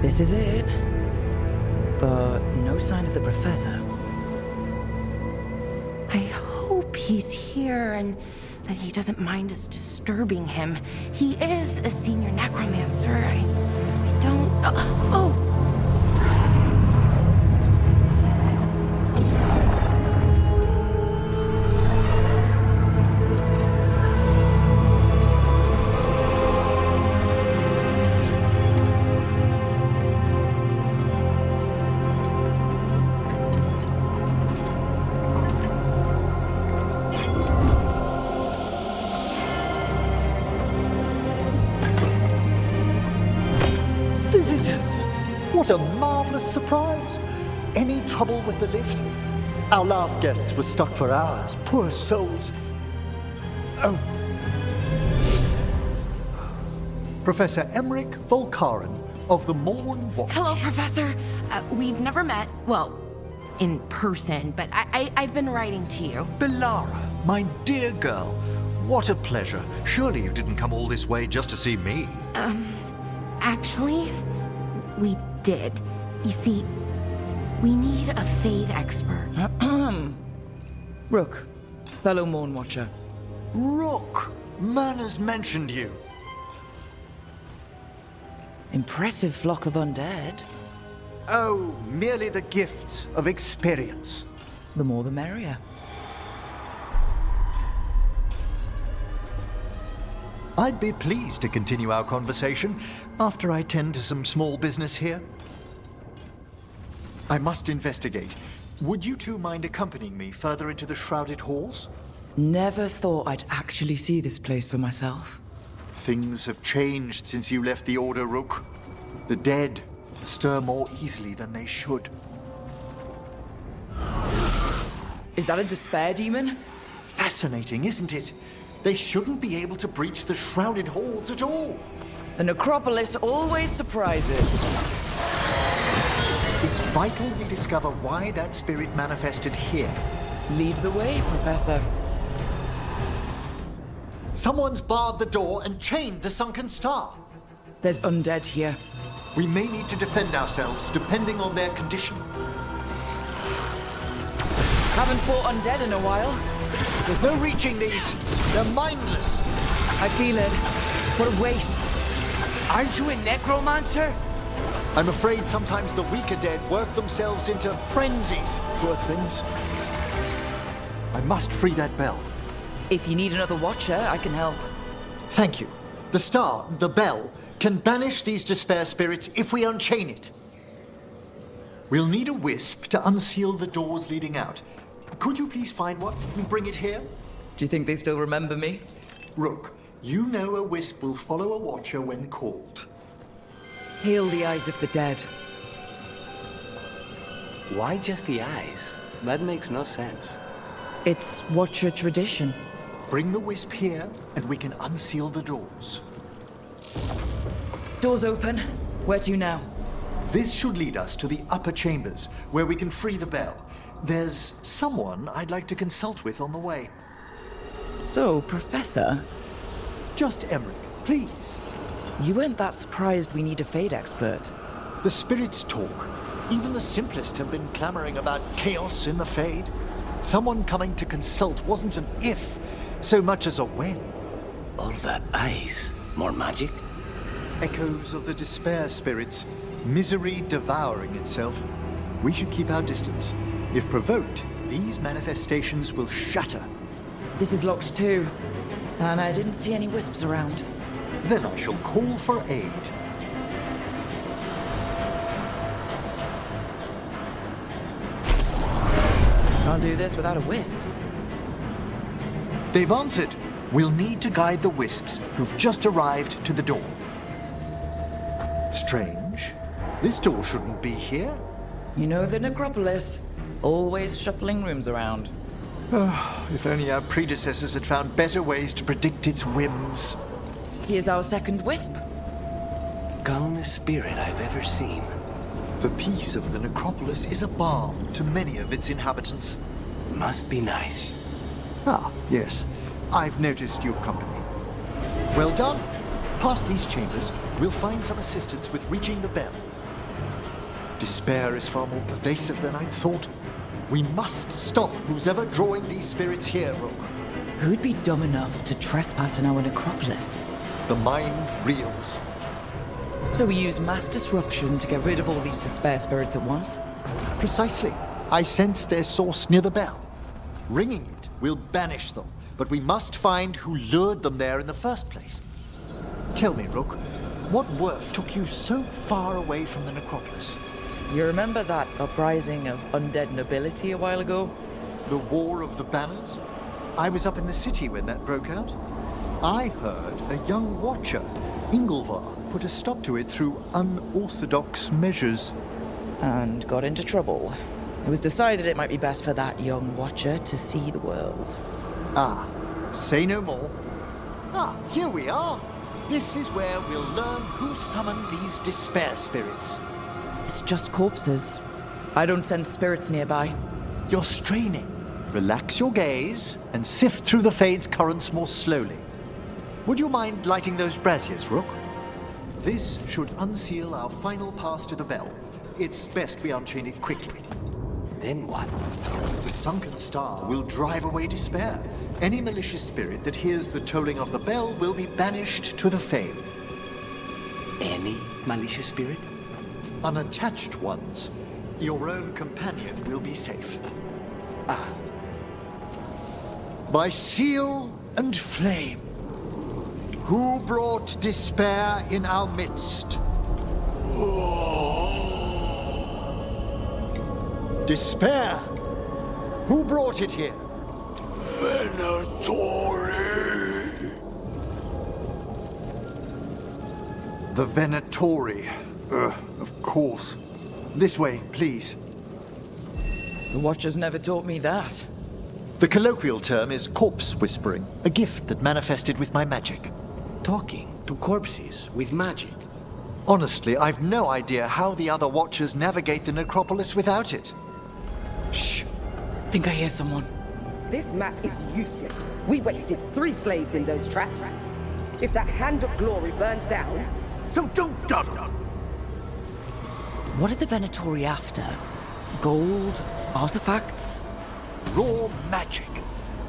This is it. But no sign of the professor. I hope he's here and that he doesn't mind us disturbing him. He is a senior necromancer. I don't... Oh! Visitors! What a marvelous surprise! Any trouble with the lift? Our last guests were stuck for hours. Poor souls. Oh. Professor Emmrich Volkaren of the Morn Watch. Hello, Professor. We've never met, well, in person, but I've been writing to you. Belara, my dear girl, what a pleasure. Surely you didn't come all this way just to see me. Actually, we did. You see, we need a Fade expert. Rook, fellow Morn Watcher. Rook, Myrna's mentioned you. Impressive flock of undead. Oh, merely the gifts of experience. The more the merrier. I'd be pleased to continue our conversation after I tend to some small business here. I must investigate. Would you two mind accompanying me further into the shrouded halls? Never thought I'd actually see this place for myself. Things have changed since you left the Order, Rook. The dead stir more easily than they should. Is that a despair demon? Fascinating, isn't it? They shouldn't be able to breach the shrouded halls at all. The necropolis always surprises. It's vital we discover why that spirit manifested here. Lead the way, Professor. Someone's barred the door and chained the sunken star. There's undead here. We may need to defend ourselves, depending on their condition. Haven't fought undead in a while. There's no reaching these. They're mindless. I feel it. What a waste. Aren't you a necromancer? I'm afraid sometimes the weaker dead work themselves into frenzies, poor things. I must free that bell. If you need another watcher, I can help. Thank you. The star, the bell, can banish these despair spirits if we unchain it. We'll need a wisp to unseal the doors leading out. Could you please find one and bring it here? Do you think they still remember me? Rook, you know a wisp will follow a watcher when called. Heal the eyes of the dead. Why just the eyes? That makes no sense. It's watcher tradition. Bring the wisp here, and we can unseal the doors. Doors open. Where to now? This should lead us to the upper chambers, where we can free the bell. There's someone I'd like to consult with on the way. So, Professor, Just Emmrich, please. you weren't that surprised we need a Fade expert. The spirits talk. Even the simplest have been clamoring about chaos in the Fade. Someone coming to consult wasn't an if, so much as a when. All that ice. More magic? Echoes of the despair spirits, misery devouring itself. We should keep our distance. If provoked, these manifestations will shatter. This is locked too, and I didn't see any wisps around. Then I shall call for aid. Can't do this without a wisp. They've answered. We'll need to guide the wisps who've just arrived to the door. Strange. This door shouldn't be here. You know the necropolis. Always shuffling rooms around. If only our predecessors had found better ways to predict its whims. Here's our second wisp. Calmest spirit I've ever seen. The peace of the necropolis is a balm to many of its inhabitants. Must be nice. Ah, yes. I've noticed you've come to me. Well done. Past these chambers, we'll find some assistance with reaching the bell. Despair is far more pervasive than I'd thought. We must stop who's ever drawing these spirits here, Rook. Who'd be dumb enough to trespass in our necropolis? The mind reels. So we use mass disruption to get rid of all these despair spirits at once? Precisely. I sense their source near the bell. Ringing it will banish them, but we must find who lured them there in the first place. Tell me, Rook, what work took you so far away from the necropolis? You remember that uprising of undead nobility a while ago? The War of the Banners? I was up in the city when that broke out. I heard a young watcher, Ingolvar, put a stop to it through unorthodox measures. And got into trouble. It was decided it might be best for that young watcher to see the world. Ah, say no more. Ah, here we are. This is where we'll learn who summoned these despair spirits. It's just corpses. I don't sense spirits nearby. You're straining. Relax your gaze and sift through the fade's currents more slowly. Would you mind lighting those braziers, Rook? This should unseal our final pass to the bell. It's best we unchain it quickly. Then what? The sunken star will drive away despair. Any malicious spirit that hears the tolling of the bell will be banished to the fade. Any malicious spirit? Unattached ones. Your own companion will be safe. Ah. By seal and flame, who brought despair in our midst? Despair? Who brought it here? Venatori. The Venatori. Of course. This way, please. The Watchers never taught me that. The colloquial term is corpse whispering, a gift that manifested with my magic. Talking to corpses with magic. Honestly, I've no idea how the other Watchers navigate the necropolis without it. Shh. Think I hear someone. This map is useless. We wasted 3 slaves in those traps. If that hand of glory burns down, so don't dawdle. What are the Venatori after? Gold? Artifacts? Raw magic.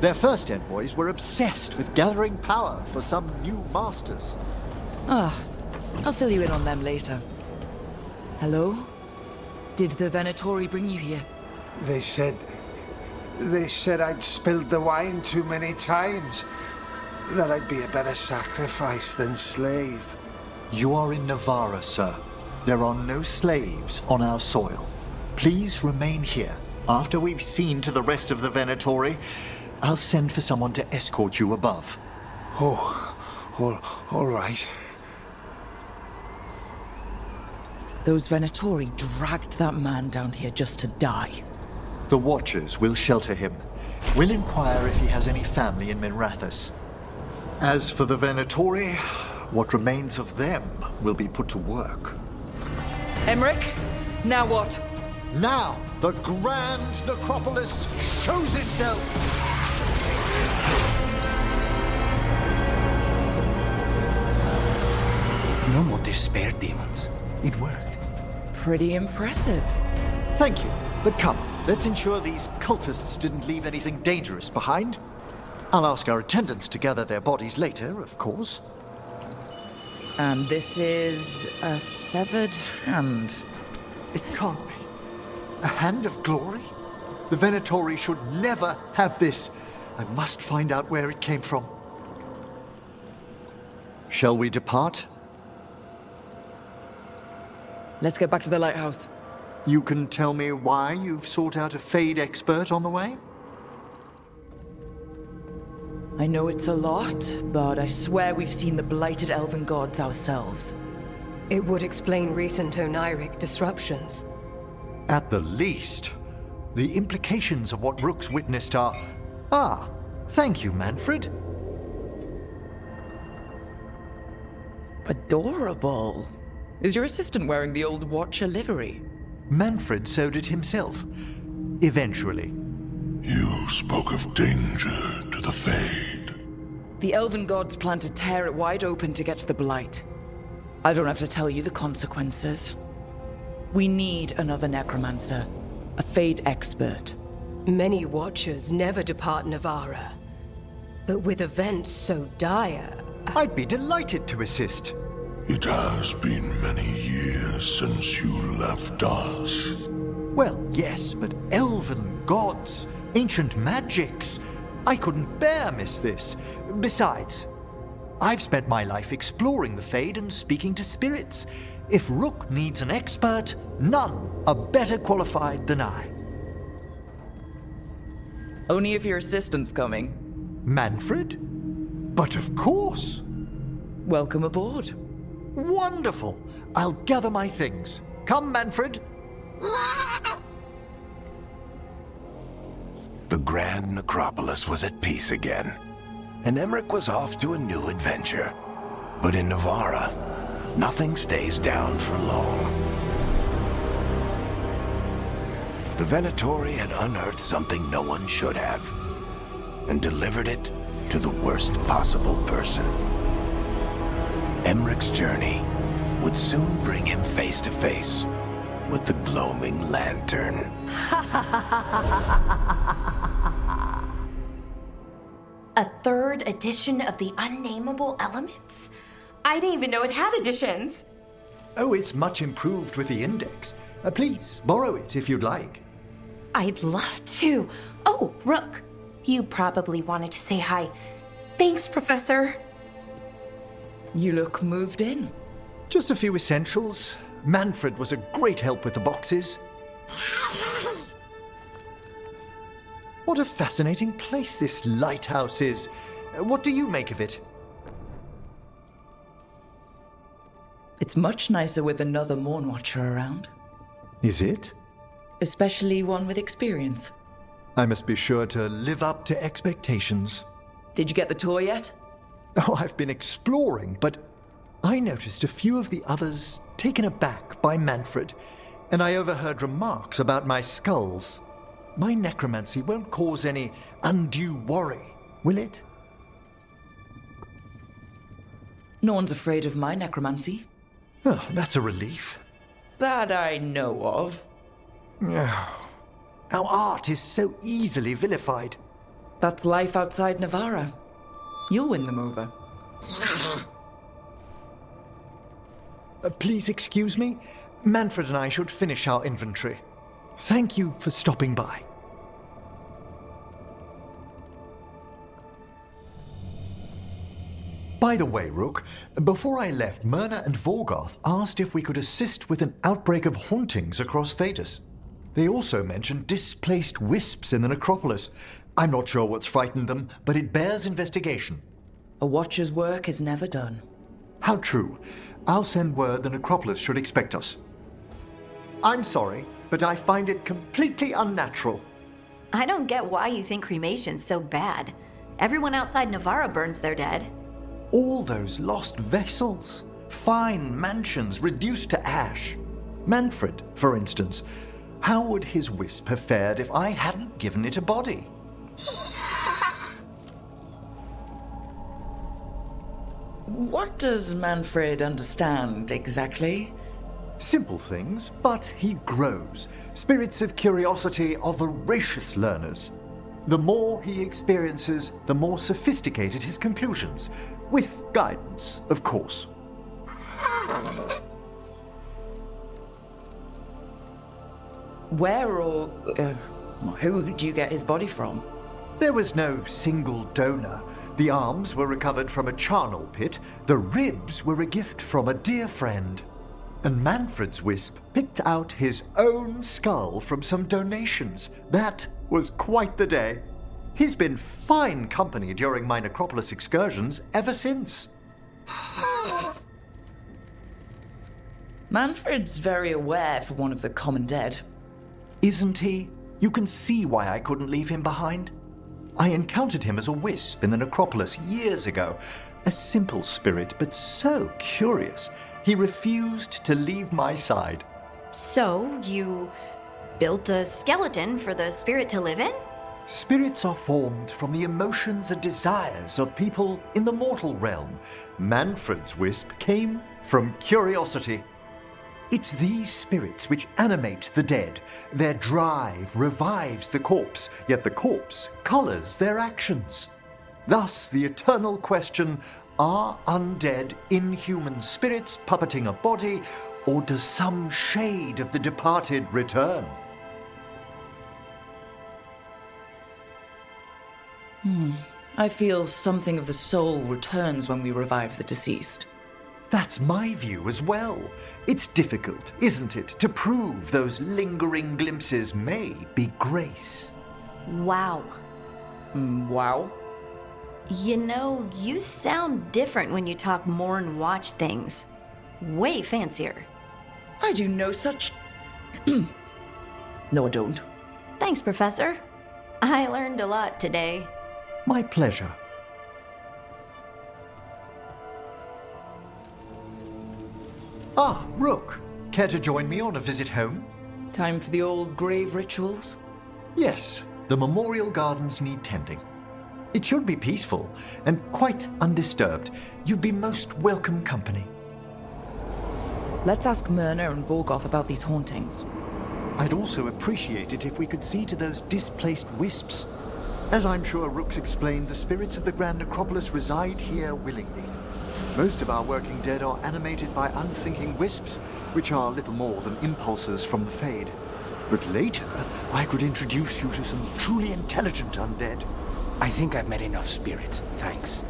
Their first envoys were obsessed with gathering power for some new masters. I'll fill you in on them later. Hello? Did the Venatori bring you here? They said I'd spilled the wine too many times. That I'd be a better sacrifice than slave. You are in Nevarre, sir. There are no slaves on our soil. Please remain here. After we've seen to the rest of the Venatori, I'll send for someone to escort you above. Oh, all right. Those Venatori dragged that man down here just to die. The Watchers will shelter him. We'll inquire if he has any family in Minrathous. As for the Venatori, what remains of them will be put to work. Emmrich, now what? Now, the grand necropolis shows itself! No more despair demons. It worked. Pretty impressive. Thank you, but come, let's ensure these cultists didn't leave anything dangerous behind. I'll ask our attendants to gather their bodies later, of course. And this is a severed hand. It can't be. A hand of glory? The Venatori should never have this. I must find out where it came from. Shall we depart? Let's get back to the lighthouse. You can tell me why you've sought out a Fade expert on the way? I know it's a lot, but I swear we've seen the blighted elven gods ourselves. It would explain recent oniric disruptions. At the least. The implications of what Rook's witnessed are... Ah, thank you, Manfred. Adorable. Is your assistant wearing the old Watcher livery? Manfred sewed it himself. Eventually. You spoke of danger to the Fade. The elven gods plan to tear it wide open to get to the blight. I don't have to tell you the consequences. We need another necromancer, a fade expert. Many watchers never depart Nevarre. But with events so dire, I'd be delighted to assist. It has been many years since you left us. Well, yes, but elven gods, ancient magics. I couldn't bear miss this. Besides, I've spent my life exploring the Fade and speaking to spirits. If Rook needs an expert, none are better qualified than I. Only if your assistant's coming. Manfred? But of course. Welcome aboard. Wonderful. I'll gather my things. Come, Manfred. The grand necropolis was at peace again, and Emmrich was off to a new adventure. But in Nevarre, nothing stays down for long. The Venatori had unearthed something no one should have, and delivered it to the worst possible person. Emmrich's journey would soon bring him face to face with the gloaming lantern. A third edition of the Unnameable Elements? I didn't even know it had editions. Oh, it's much improved with the index. Please, borrow it if you'd like. I'd love to. Oh, Rook, you probably wanted to say hi. Thanks, Professor. You look moved in. Just a few essentials. Manfred was a great help with the boxes. What a fascinating place this lighthouse is. What do you make of it? It's much nicer with another Morn Watcher around. Is it? Especially one with experience. I must be sure to live up to expectations. Did you get the tour yet? Oh, I've been exploring, but I noticed a few of the others taken aback by Manfred, and I overheard remarks about my skulls. My necromancy won't cause any undue worry, will it? No one's afraid of my necromancy. Oh, that's a relief. That I know of. Our art is so easily vilified. That's life outside Nevarre. You'll win them over. Please excuse me. Manfred and I should finish our inventory. Thank you for stopping by. By the way, Rook, before I left, Myrna and Vorgoth asked if we could assist with an outbreak of hauntings across Thedas. They also mentioned displaced wisps in the necropolis. I'm not sure what's frightened them, but it bears investigation. A watcher's work is never done. How true. I'll send word the necropolis should expect us. I'm sorry, but I find it completely unnatural. I don't get why you think cremation's so bad. Everyone outside Nevarre burns their dead. All those lost vessels, fine mansions reduced to ash. Manfred, for instance, how would his wisp have fared if I hadn't given it a body? What does Manfred understand exactly? Simple things, but he grows. Spirits of curiosity are voracious learners. The more he experiences, the more sophisticated his conclusions. With guidance, of course. Where or who did you get his body from? There was no single donor. The arms were recovered from a charnel pit. The ribs were a gift from a dear friend. And Manfred's wisp picked out his own skull from some donations. That was quite the day. He's been fine company during my necropolis excursions ever since. Manfred's very aware for one of the common dead. Isn't he? You can see why I couldn't leave him behind. I encountered him as a wisp in the necropolis years ago. A simple spirit, but so curious. He refused to leave my side. So, you built a skeleton for the spirit to live in? Spirits are formed from the emotions and desires of people in the mortal realm. Manfred's wisp came from curiosity. It's these spirits which animate the dead. Their drive revives the corpse, yet the corpse colors their actions. Thus, the eternal question, are undead inhuman spirits puppeting a body, or does some shade of the departed return? I feel something of the soul returns when we revive the deceased. That's my view as well. It's difficult, isn't it, to prove those lingering glimpses may be grace. Wow. Wow. You know, you sound different when you talk more and watch things. Way fancier. I do no such... No, I don't. Thanks, Professor. I learned a lot today. My pleasure. Ah, Rook. Care to join me on a visit home? Time for the old grave rituals? Yes, the memorial gardens need tending. It should be peaceful and quite undisturbed. You'd be most welcome company. Let's ask Myrna and Vorgoth about these hauntings. I'd also appreciate it if we could see to those displaced wisps. As I'm sure Rook's explained, the spirits of the Grand Necropolis reside here willingly. Most of our working dead are animated by unthinking wisps, which are little more than impulses from the Fade. But later, I could introduce you to some truly intelligent undead. I think I've met enough spirits, thanks.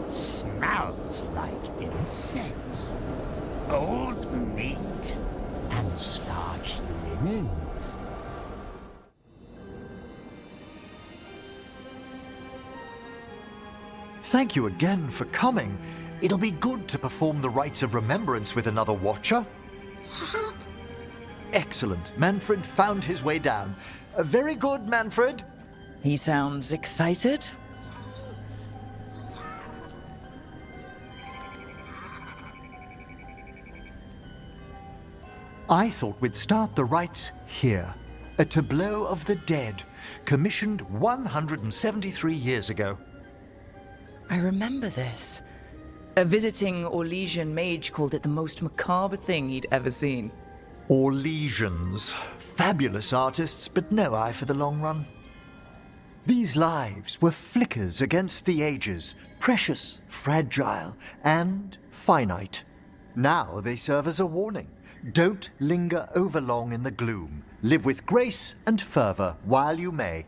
Smells like incense. Old meat and starched linens. Thank you again for coming. It'll be good to perform the rites of remembrance with another watcher. Excellent. Manfred found his way down. Very good, Manfred. He sounds excited. I thought we'd start the rites here. A tableau of the dead, commissioned 173 years ago. I remember this. A visiting Orlesian mage called it the most macabre thing he'd ever seen. Orlesians. Fabulous artists, but no eye for the long run. These lives were flickers against the ages, precious, fragile, and finite. Now they serve as a warning. Don't linger overlong in the gloom. Live with grace and fervor while you may.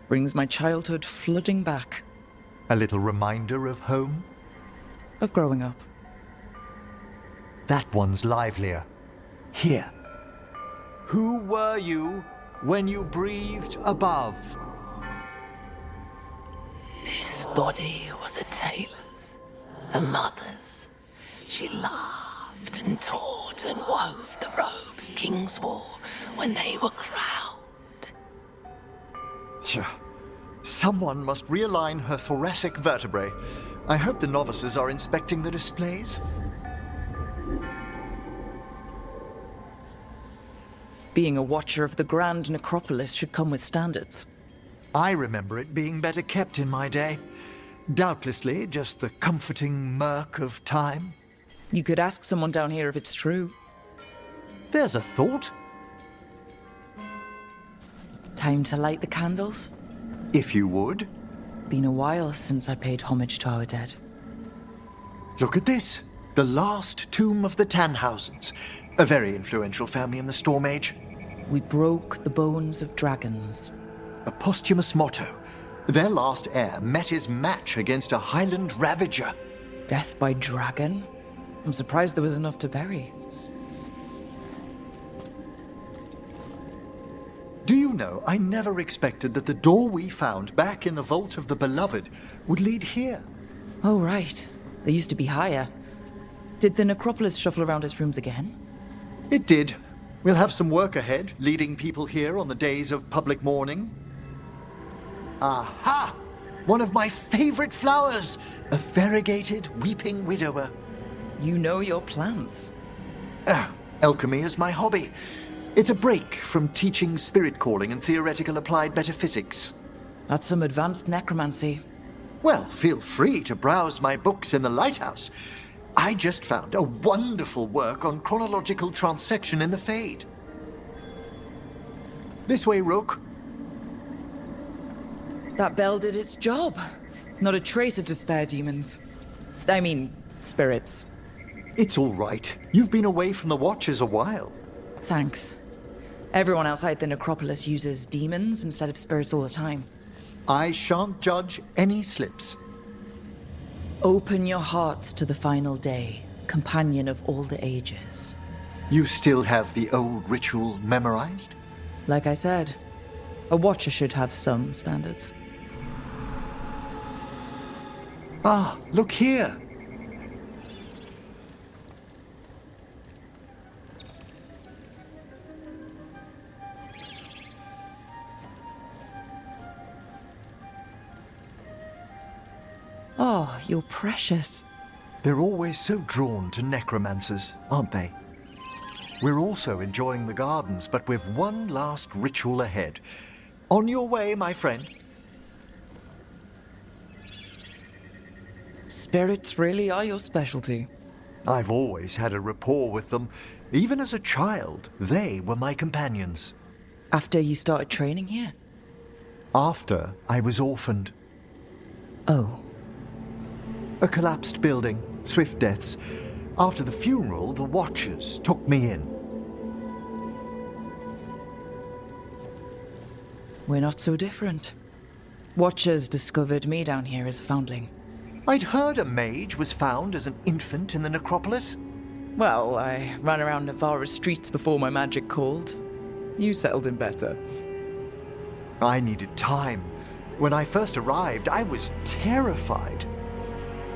Brings my childhood flooding back. A little reminder of home? Of growing up. That one's livelier. Here. Who were you when you breathed above? This body was a tailor's, a mother's. She laughed and taught and wove the robes kings wore when they were crowned. Someone must realign her thoracic vertebrae. I hope the novices are inspecting the displays. Being a watcher of the Grand Necropolis should come with standards. I remember it being better kept in my day. Doubtlessly just the comforting murk of time. You could ask someone down here if it's true. There's a thought. Time to light the candles? If you would. Been a while since I paid homage to our dead. Look at this. The last tomb of the Tannhausens. A very influential family in the Storm Age. We broke the bones of dragons. A posthumous motto. Their last heir met his match against a Highland Ravager. Death by dragon? I'm surprised there was enough to bury. Do you know, I never expected that the door we found back in the Vault of the Beloved would lead here. Oh, right. They used to be higher. Did the necropolis shuffle around its rooms again? It did. We'll have some work ahead, leading people here on the days of public mourning. Aha! One of my favorite flowers! A variegated weeping widower. You know your plants. Alchemy is my hobby. It's a break from teaching spirit calling and theoretical applied metaphysics. That's some advanced necromancy. Well, feel free to browse my books in the lighthouse. I just found a wonderful work on chronological transection in the Fade. This way, Rook. That bell did its job. Not a trace of despair demons. I mean, spirits. It's all right. You've been away from the Watchers a while. Thanks. Everyone outside the necropolis uses demons instead of spirits all the time. I shan't judge any slips. Open your hearts to the final day, companion of all the ages. You still have the old ritual memorized? Like I said, a Watcher should have some standards. Ah, look here. Oh, you're precious. They're always so drawn to necromancers, aren't they? We're also enjoying the gardens, but with one last ritual ahead. On your way, my friend. Spirits really are your specialty. I've always had a rapport with them. Even as a child, they were my companions. After you started training here? After I was orphaned. Oh. A collapsed building, swift deaths. After the funeral, the Watchers took me in. We're not so different. Watchers discovered me down here as a foundling. I'd heard a mage was found as an infant in the necropolis. Well, I ran around Nevarre's streets before my magic called. You settled in better. I needed time. When I first arrived, I was terrified.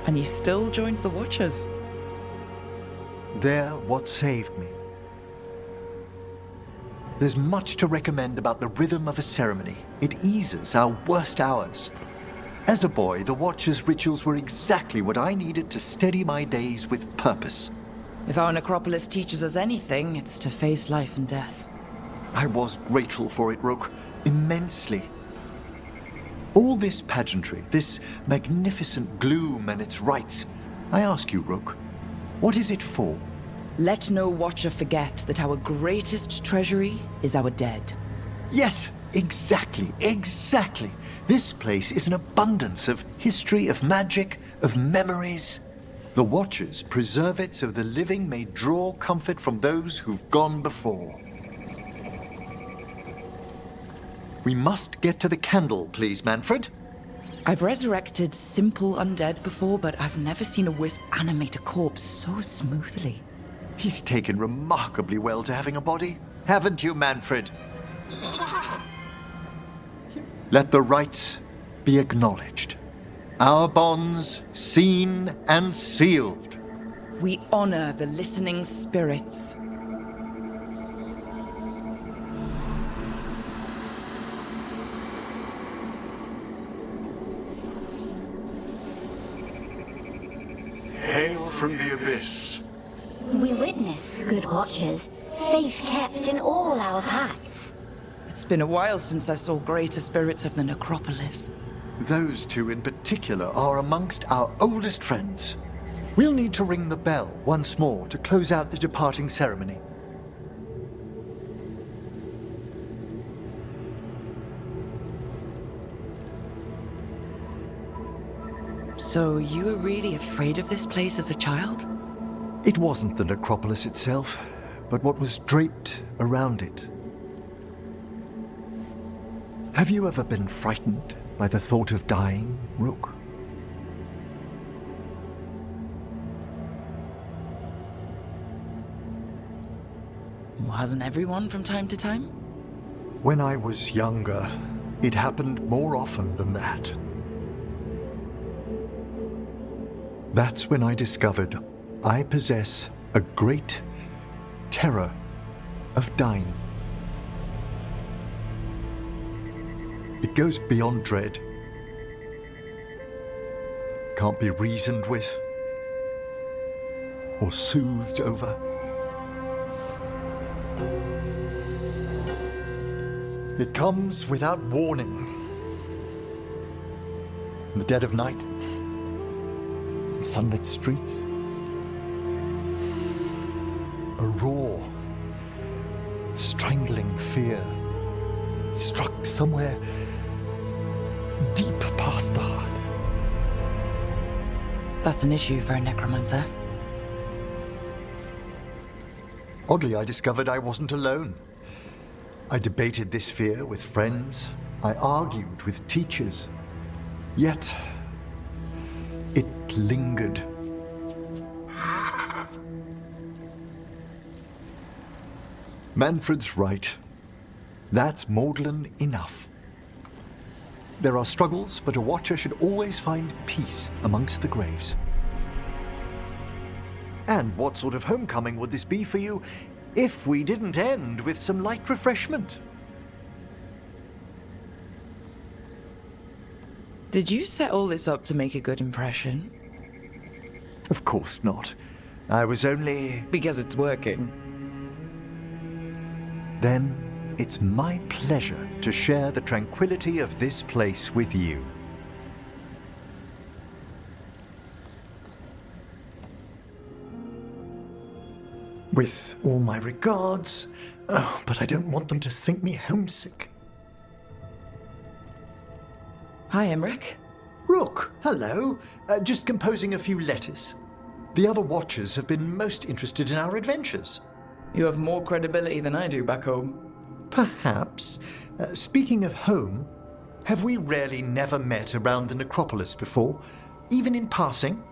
And you still joined the Watchers? They're what saved me. There's much to recommend about the rhythm of a ceremony. It eases our worst hours. As a boy, the Watchers' rituals were exactly what I needed to steady my days with purpose. If our necropolis teaches us anything, it's to face life and death. I was grateful for it, Rook. Immensely. All this pageantry, this magnificent gloom and its rites. I ask you, Rook, what is it for? Let no Watcher forget that our greatest treasury is our dead. Yes, exactly, exactly. This place is an abundance of history, of magic, of memories. The Watchers preserve it so the living may draw comfort from those who've gone before. We must get to the candle, please, Manfred. I've resurrected simple undead before, but I've never seen a wisp animate a corpse so smoothly. He's taken remarkably well to having a body, haven't you, Manfred? Let the rites be acknowledged. Our bonds seen and sealed. We honor the listening spirits. Hail from the abyss. We witness, good Watchers, faith kept in all our paths. It's been a while since I saw greater spirits of the necropolis. Those two in particular are amongst our oldest friends. We'll need to ring the bell once more to close out the departing ceremony. So you were really afraid of this place as a child? It wasn't the necropolis itself, but what was draped around it. Have you ever been frightened by the thought of dying, Rook? Well, hasn't everyone from time to time? When I was younger, it happened more often than that. That's when I discovered I possess a great terror of dying. It goes beyond dread. Can't be reasoned with or soothed over. It comes without warning. the dead of night, sunlit streets, a roar, strangling fear, struck somewhere deep past the heart. That's an issue for a necromancer. Oddly, I discovered I wasn't alone. I debated this fear with friends. I argued with teachers. Yet, it lingered. Manfred's right. That's maudlin enough. There are struggles, but a watcher should always find peace amongst the graves. And what sort of homecoming would this be for you if we didn't end with some light refreshment? Did you set all this up to make a good impression? Of course not. I was only... Because it's working. Then it's my pleasure to share the tranquility of this place with you. With all my regards. Oh, but I don't want them to think me homesick. Hi, Emmrich. Rook, hello. Just composing a few letters. The other Watchers have been most interested in our adventures. You have more credibility than I do back home. Perhaps. Speaking of home, have we really never met around the necropolis before? Even in passing?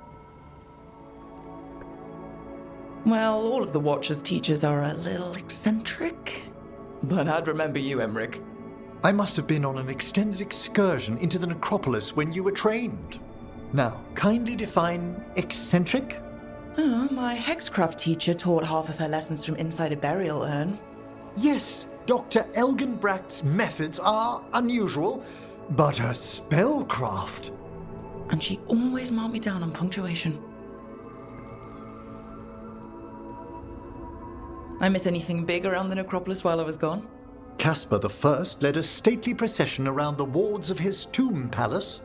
Well, all of the Watcher's teachers are a little eccentric. But I'd remember you, Emmrich. I must have been on an extended excursion into the necropolis when you were trained. Now, kindly define eccentric? Oh, my hexcraft teacher taught half of her lessons from inside a burial urn. Yes, Dr. Elgenbracht's methods are unusual, but her spellcraft... And she always marked me down on punctuation. I miss anything big around the necropolis while I was gone? Caspar I led a stately procession around the wards of his tomb palace.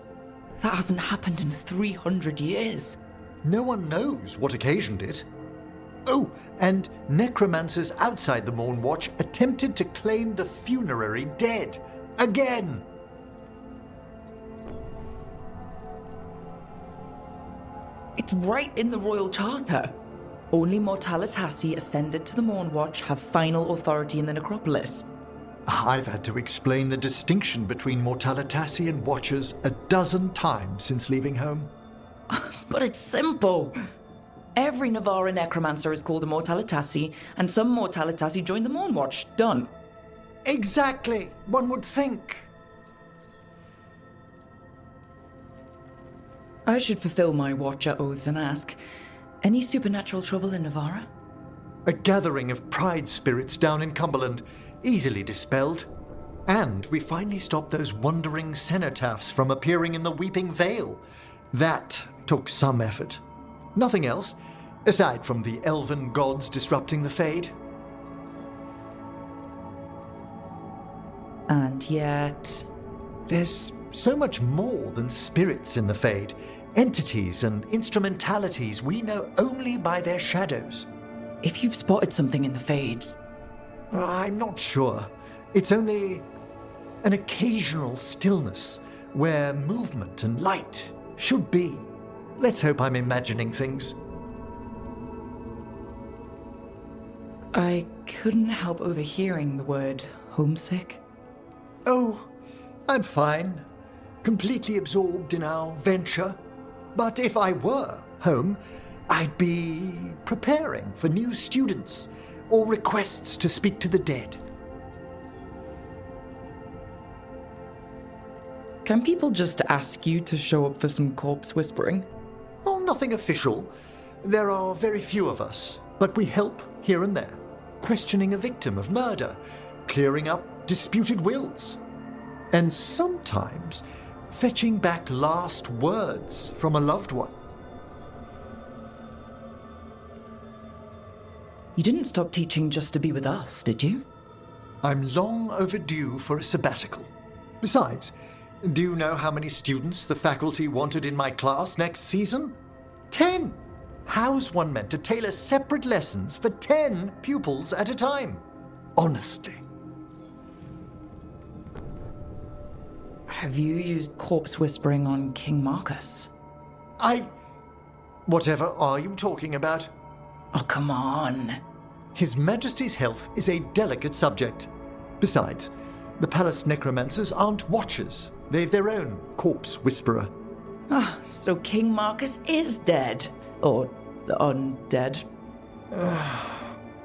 That hasn't happened in 300 years. No one knows what occasioned it. Oh, and necromancers outside the Morn Watch attempted to claim the funerary dead. Again! It's right in the Royal Charter. Only Mortalitasi ascended to the Morn Watch have final authority in the necropolis. I've had to explain the distinction between Mortalitasi and Watchers a dozen times since leaving home. But it's simple. Every Nevarre necromancer is called a Mortalitasi, and some Mortalitasi join the Morn Watch. Done. Exactly. One would think. I should fulfill my Watcher oaths and ask, any supernatural trouble in Nevarre? A gathering of pride spirits down in Cumberland, easily dispelled. And we finally stopped those wandering cenotaphs from appearing in the Weeping Vale. That took some effort. Nothing else, aside from the elven gods disrupting the Fade. And yet... There's so much more than spirits in the Fade. Entities and instrumentalities we know only by their shadows. If you've spotted something in the Fade... I'm not sure. It's only an occasional stillness where movement and light should be. Let's hope I'm imagining things. I couldn't help overhearing the word homesick. Oh, I'm fine. Completely absorbed in our venture. But if I were home, I'd be preparing for new students or requests to speak to the dead. Can people just ask you to show up for some corpse whispering? Oh, nothing official. There are very few of us, but we help here and there, questioning a victim of murder, clearing up disputed wills, and sometimes fetching back last words from a loved one. You didn't stop teaching just to be with us, did you? I'm long overdue for a sabbatical. Besides, Do you know how many students the faculty wanted in my class next season? 10! How's one meant to tailor separate lessons for 10 pupils at a time? Honestly. Have you used corpse whispering on King Marcus? Whatever are you talking about? Oh, come on. His Majesty's health is a delicate subject. Besides, the palace necromancers aren't watchers. They've their own corpse whisperer. Ah, so King Marcus is dead. Or undead.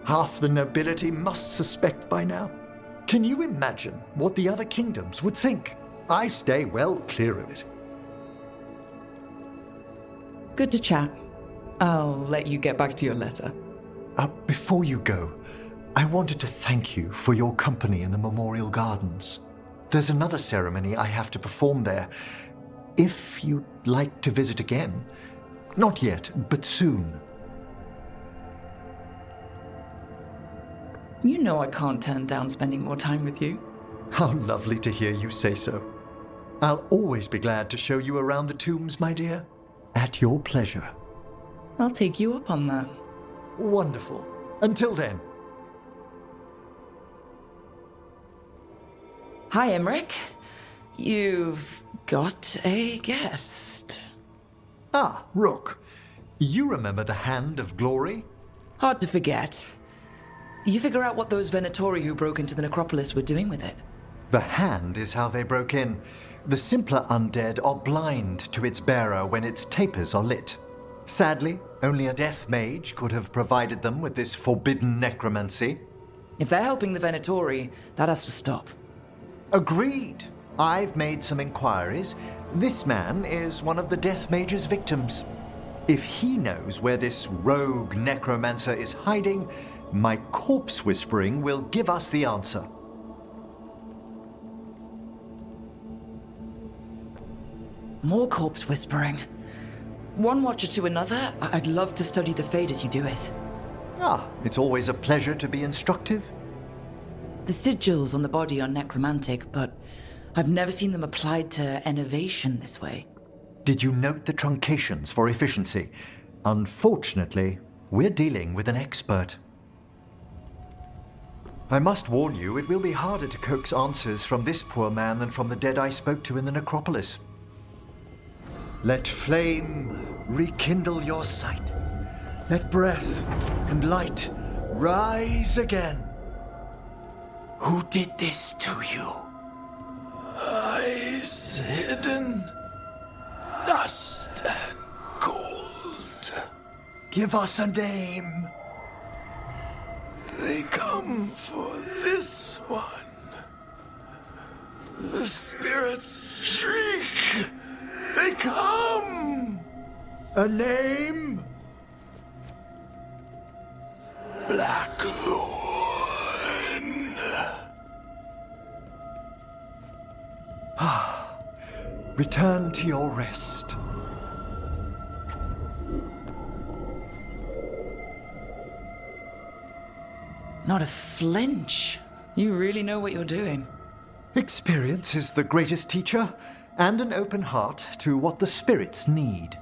Half the nobility must suspect by now. Can you imagine what the other kingdoms would think? I stay well clear of it. Good to chat. I'll let you get back to your letter. Before you go, I wanted to thank you for your company in the Memorial Gardens. There's another ceremony I have to perform there. If you'd like to visit again. Not yet, but soon. You know I can't turn down spending more time with you. How lovely to hear you say so. I'll always be glad to show you around the tombs, my dear. At your pleasure. I'll take you up on that. Wonderful. Until then. Hi, Emmrich. You've got a guest. Ah, Rook. You remember the Hand of Glory? Hard to forget. You figure out what those Venatori who broke into the necropolis were doing with it. The hand is how they broke in. The simpler undead are blind to its bearer when its tapers are lit. Sadly, only a death mage could have provided them with this forbidden necromancy. If they're helping the Venatori, that has to stop. Agreed. I've made some inquiries. This man is one of the death mage's victims. If he knows where this rogue necromancer is hiding, my corpse whispering will give us the answer. More corpse whispering. One watcher to another, I'd love to study the fade as you do it. Ah, it's always a pleasure to be instructive. The sigils on the body are necromantic, but I've never seen them applied to enervation this way. Did you note the truncations for efficiency? Unfortunately, we're dealing with an expert. I must warn you, it will be harder to coax answers from this poor man than from the dead I spoke to in the necropolis. Let flame rekindle your sight. Let breath and light rise again. Who did this to you? Eyes hidden, dust and gold. Give us a name. They come for this one. The spirits shriek. They come. A name? Blackthorn. Return to your rest. Not a flinch. You really know what you're doing. Experience is the greatest teacher, and an open heart to what the spirits need.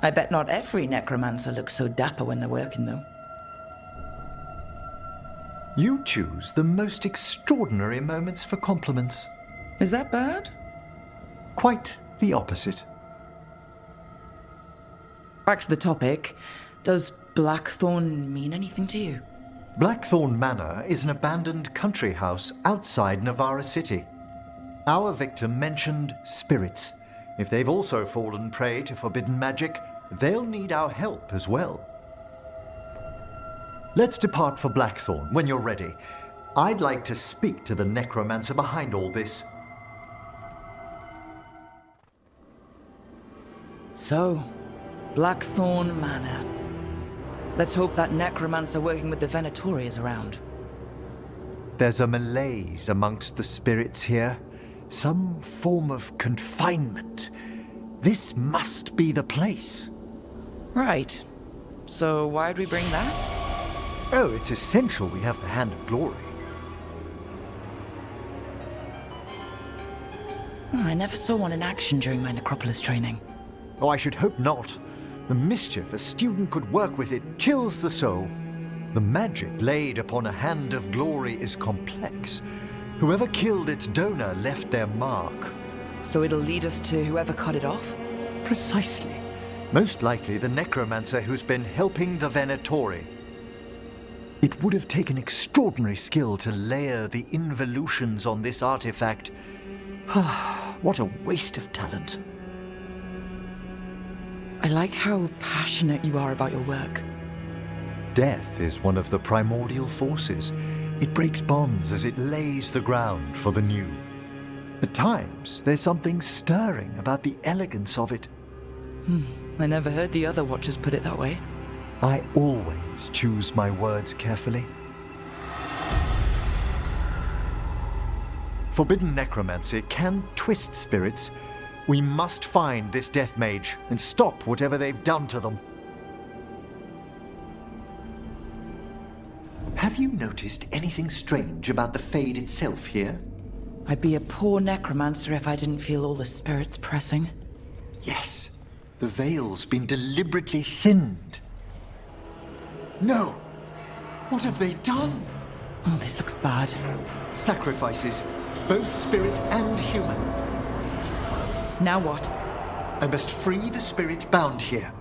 I bet not every necromancer looks so dapper when they're working, though. You choose the most extraordinary moments for compliments. Is that bad? Quite the opposite. Back to the topic. Does Blackthorn mean anything to you? Blackthorn Manor is an abandoned country house outside Nevarre City. Our victim mentioned spirits. If they've also fallen prey to forbidden magic, they'll need our help as well. Let's depart for Blackthorn when you're ready. I'd like to speak to the necromancer behind all this. So, Blackthorn Manor. Let's hope that necromancer working with the Venatori is around. There's a malaise amongst the spirits here. Some form of confinement. This must be the place. Right. So why'd we bring that? Oh, it's essential we have the Hand of Glory. I never saw one in action during my Necropolis training. Oh, I should hope not. The mischief a student could work with it chills the soul. The magic laid upon a hand of glory is complex. Whoever killed its donor left their mark. So it'll lead us to whoever cut it off? Precisely. Most likely the necromancer who's been helping the Venatori. It would have taken extraordinary skill to layer the involutions on this artifact. What a waste of talent. I like how passionate you are about your work. Death is one of the primordial forces. It breaks bonds as it lays the ground for the new. At times, there's something stirring about the elegance of it. I never heard the other Watchers put it that way. I always choose my words carefully. Forbidden necromancy can twist spirits. We must find this death mage and stop whatever they've done to them. Have you noticed anything strange about the Fade itself here? I'd be a poor necromancer if I didn't feel all the spirits pressing. Yes, the veil's been deliberately thinned. No! What have they done? Oh, this looks bad. Sacrifices, both spirit and human. Now what? I must free the spirit bound here.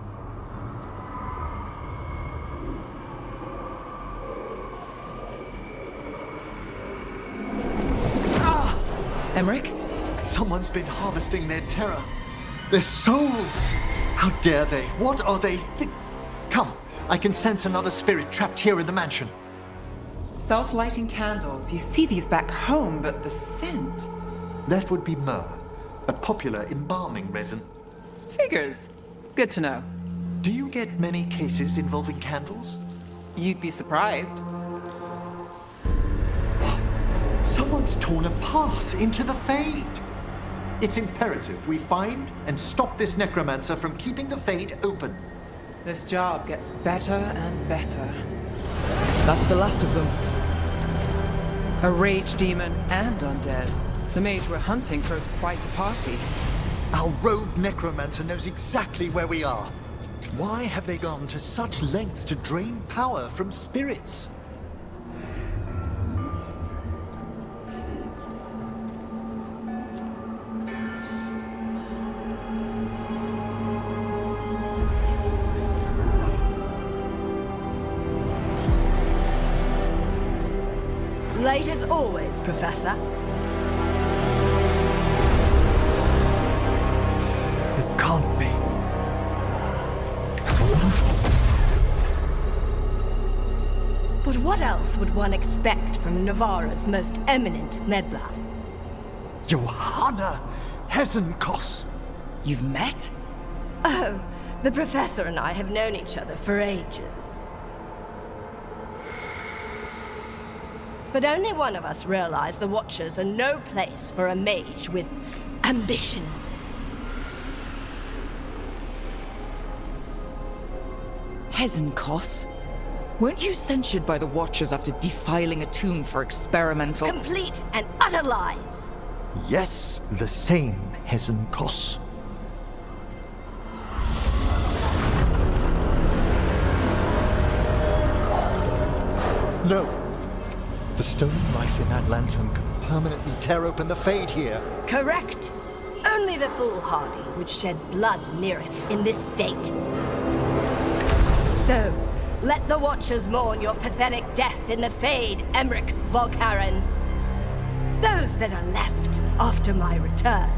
Emmrich? Someone's been harvesting their terror. Their souls! How dare they? What are they Come, I can sense another spirit trapped here in the mansion. Self-lighting candles. You see these back home, but the scent... That would be myrrh, a popular embalming resin. Figures. Good to know. Do you get many cases involving candles? You'd be surprised. Someone's torn a path into the Fade. It's imperative we find and stop this necromancer from keeping the Fade open. This job gets better and better. That's the last of them. A rage demon and undead. The mage we're hunting throws quite a party. Our rogue necromancer knows exactly where we are. Why have they gone to such lengths to drain power from spirits? Late as always, Professor. It can't be. But what else would one expect from Navarra's most eminent meddler? Johanna Hesenkos. You've met? Oh, the Professor and I have known each other for ages. But only one of us realized the Watchers are no place for a mage with ambition. Hesenkos? Weren't you censured by the Watchers after defiling a tomb for experimental... Complete and utter lies! Yes, the same Hesenkos. No. The stone knife in that lantern can permanently tear open the Fade here. Correct. Only the foolhardy would shed blood near it in this state. So, let the Watchers mourn your pathetic death in the Fade, Emmrich Volkaren. Those that are left after my return.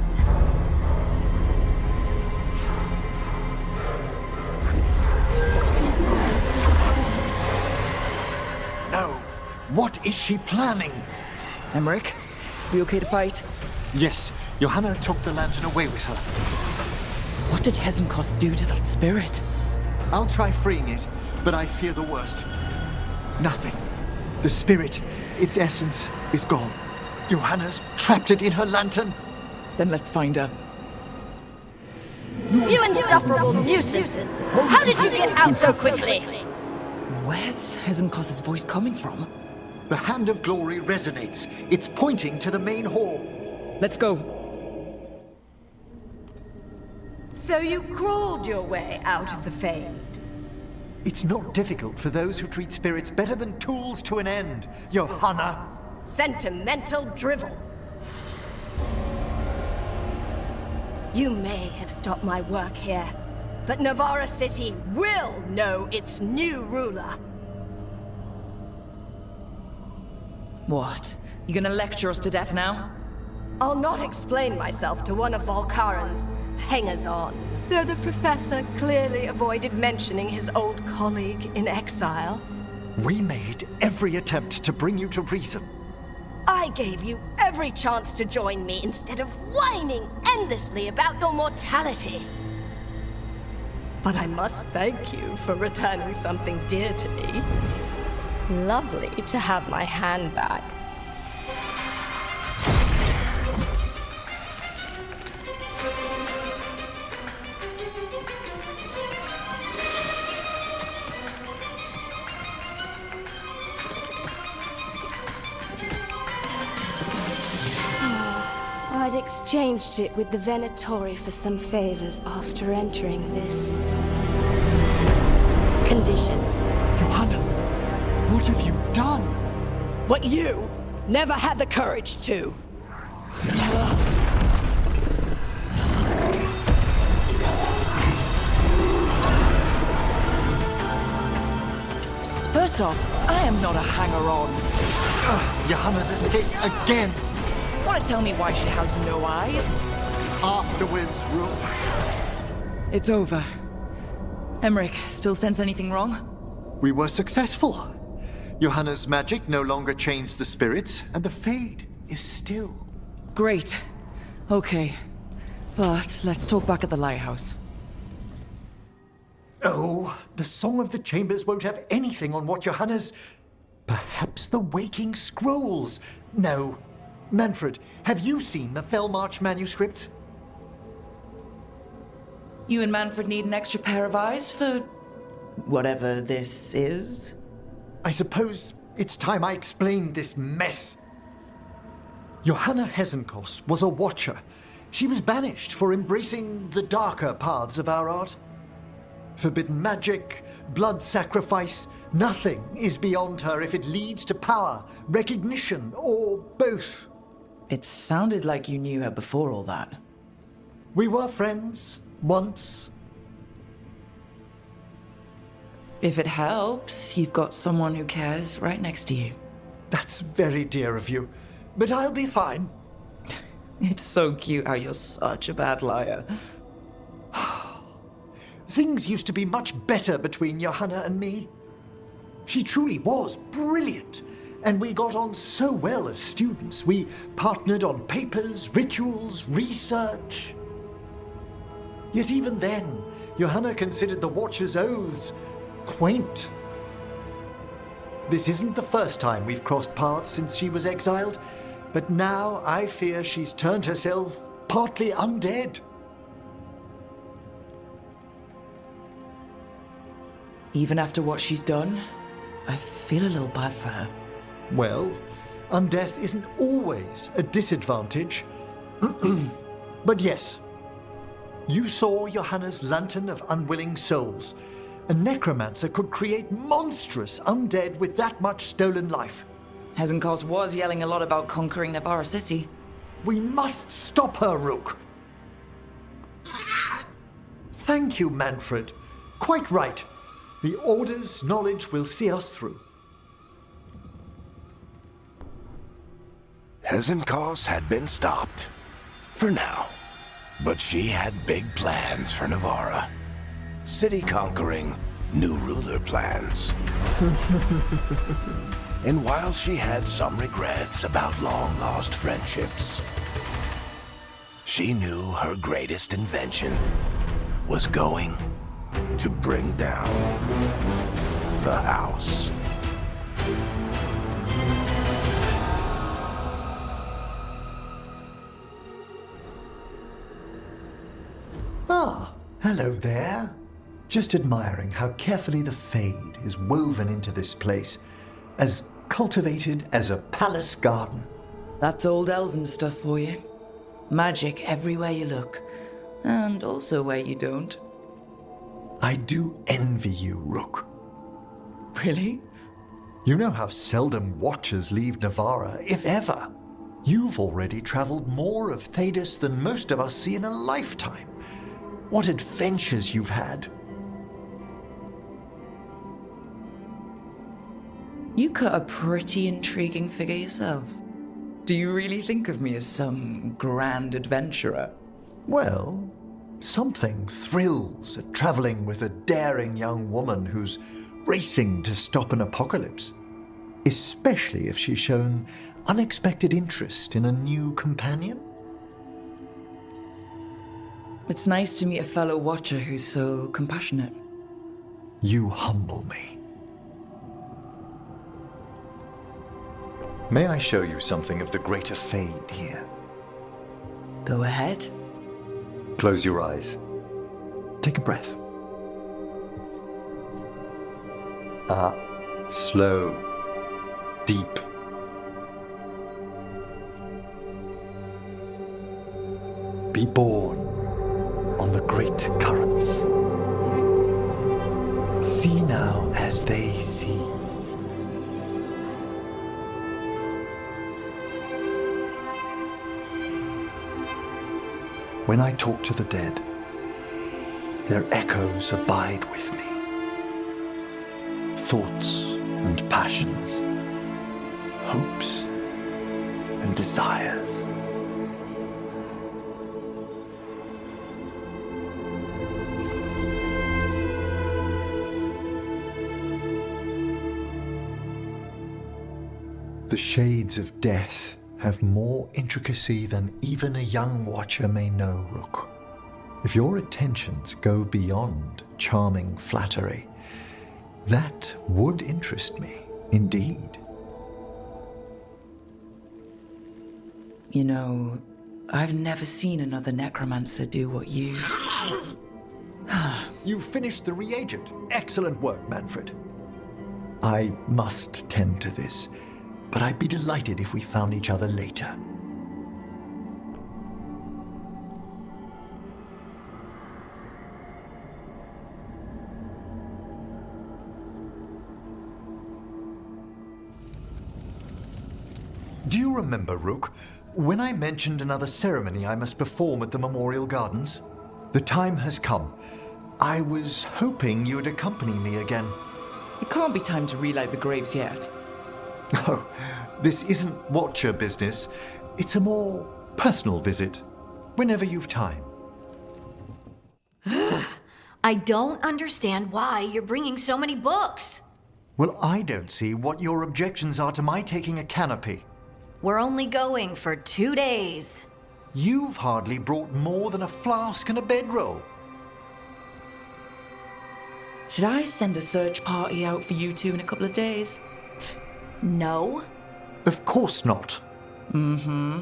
No. What is she planning? Emmrich, we okay to fight? Yes, Johanna took the lantern away with her. What did Hesenkos do to that spirit? I'll try freeing it, but I fear the worst. Nothing. The spirit, its essence, is gone. Johanna's trapped it in her lantern. Then let's find her. You insufferable nuisances! How did you get out so quickly? Where's Hesenkos' voice coming from? The Hand of Glory resonates. It's pointing to the main hall. Let's go. So you crawled your way out of the Fade? It's not difficult for those who treat spirits better than tools to an end, Johanna. Sentimental drivel. You may have stopped my work here, but Nevarre City will know its new ruler. What? You gonna lecture us to death now? I'll not explain myself to one of Volkaren's hangers-on, though the professor clearly avoided mentioning his old colleague in exile. We made every attempt to bring you to reason. I gave you every chance to join me instead of whining endlessly about your mortality. But I must thank you for returning something dear to me. Lovely to have my hand back. I'd exchanged it with the Venatori for some favors after entering this condition. Johanna, what have you done? What you never had the courage to. First off, I am not a hanger-on. Johanna's escaped again. Want to tell me why she has no eyes? Afterwards, Rook. It's over. Emmrich, still sense anything wrong? We were successful. Johanna's magic no longer chains the spirits, and the Fade is still. Great. Okay. But let's talk back at the lighthouse. Oh, the Song of the Chambers won't have anything on what Johanna's... Perhaps the Waking Scrolls? No. Manfred, have you seen the Fellmarch manuscript? You and Manfred need an extra pair of eyes for... whatever this is? I suppose it's time I explained this mess. Johanna Hesenkos was a watcher. She was banished for embracing the darker paths of our art. Forbidden magic, blood sacrifice, nothing is beyond her if it leads to power, recognition, or both. It sounded like you knew her before all that. We were friends, once. If it helps, you've got someone who cares right next to you. That's very dear of you, but I'll be fine. It's so cute how you're such a bad liar. Things used to be much better between Johanna and me. She truly was brilliant. And we got on so well as students. We partnered on papers, rituals, research. Yet even then, Johanna considered the Watcher's oaths quaint. This isn't the first time we've crossed paths since she was exiled, but now I fear she's turned herself partly undead. Even after what she's done, I feel a little bad for her. Well, undeath isn't always a disadvantage. But yes, you saw Johanna's Lantern of Unwilling Souls. A necromancer could create monstrous undead with that much stolen life. Hesenkos was yelling a lot about conquering Nevarre City. We must stop her, Rook. Thank you, Manfred. Quite right. The Order's knowledge will see us through. Hesenkos had been stopped. For now. But she had big plans for Nevarre. City conquering, new ruler plans. And while she had some regrets about long-lost friendships, she knew her greatest invention was going to bring down the house. Ah, hello there. Just admiring how carefully the Fade is woven into this place, as cultivated as a palace garden. That's old elven stuff for you. Magic everywhere you look. And also where you don't. I do envy you, Rook. Really? You know how seldom watchers leave Nevarre, if ever. You've already traveled more of Thedas than most of us see in a lifetime. What adventures you've had. You cut a pretty intriguing figure yourself. Do you really think of me as some grand adventurer? Well, something thrills at traveling with a daring young woman who's racing to stop an apocalypse, especially if she's shown unexpected interest in a new companion. It's nice to meet a fellow watcher who's so compassionate. You humble me. May I show you something of the greater fade here? Go ahead. Close your eyes. Take a breath. Slow, deep. Be born on the great currents. See now as they see. When I talk to the dead, their echoes abide with me. Thoughts and passions, hopes and desires. The shades of death have more intricacy than even a young watcher may know, Rook. If your attentions go beyond charming flattery, that would interest me, indeed. You know, I've never seen another necromancer do what you... You finished the reagent. Excellent work, Manfred. I must tend to this, but I'd be delighted if we found each other later. Do you remember, Rook, when I mentioned another ceremony I must perform at the Memorial Gardens? The time has come. I was hoping you would accompany me again. It can't be time to relight the graves yet. Oh, this isn't watcher business. It's a more personal visit, whenever you've time. I don't understand why you're bringing so many books. Well, I don't see what your objections are to my taking a canopy. We're only going for 2 days. You've hardly brought more than a flask and a bedroll. Should I send a search party out for you two in a couple of days? No. Of course not. Mm-hmm.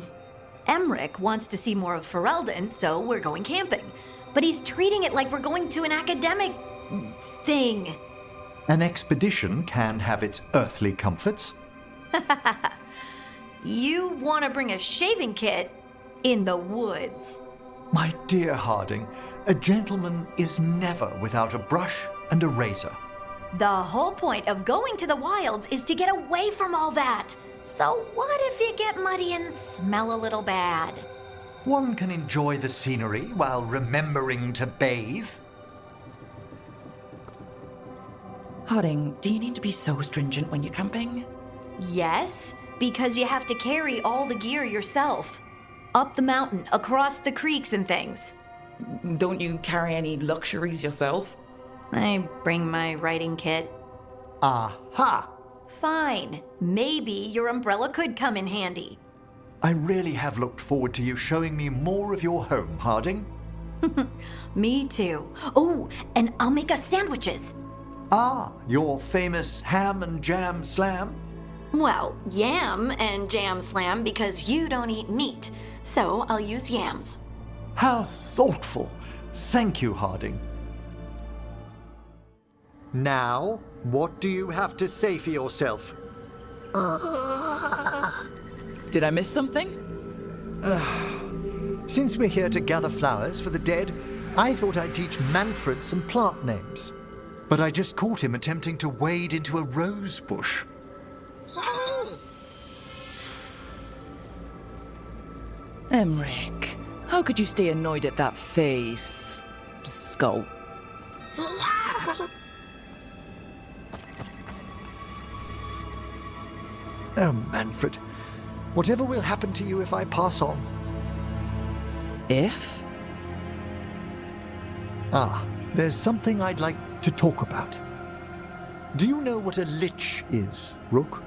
Emmrich wants to see more of Ferelden, so we're going camping. But he's treating it like we're going to an academic thing. An expedition can have its earthly comforts. You want to bring a shaving kit in the woods. My dear Harding, a gentleman is never without a brush and a razor. The whole point of going to the wilds is to get away from all that. So what if you get muddy and smell a little bad? One can enjoy the scenery while remembering to bathe. Harding, do you need to be so stringent when you're camping? Yes, because you have to carry all the gear yourself. Up the mountain, across the creeks and things. Don't you carry any luxuries yourself? I bring my writing kit. Aha! Fine. Maybe your umbrella could come in handy. I really have looked forward to you showing me more of your home, Harding. Me too. Oh, and I'll make us sandwiches. Ah, your famous ham and jam slam? Well, yam and jam slam because you don't eat meat, so I'll use yams. How thoughtful. Thank you, Harding. Now, what do you have to say for yourself? Did I miss something? Since we're here to gather flowers for the dead, I thought I'd teach Manfred some plant names. But I just caught him attempting to wade into a rose bush. Emmrich, how could you stay annoyed at that face? Skull. Oh, Manfred. Whatever will happen to you if I pass on? If? Ah, there's something I'd like to talk about. Do you know what a lich is, Rook?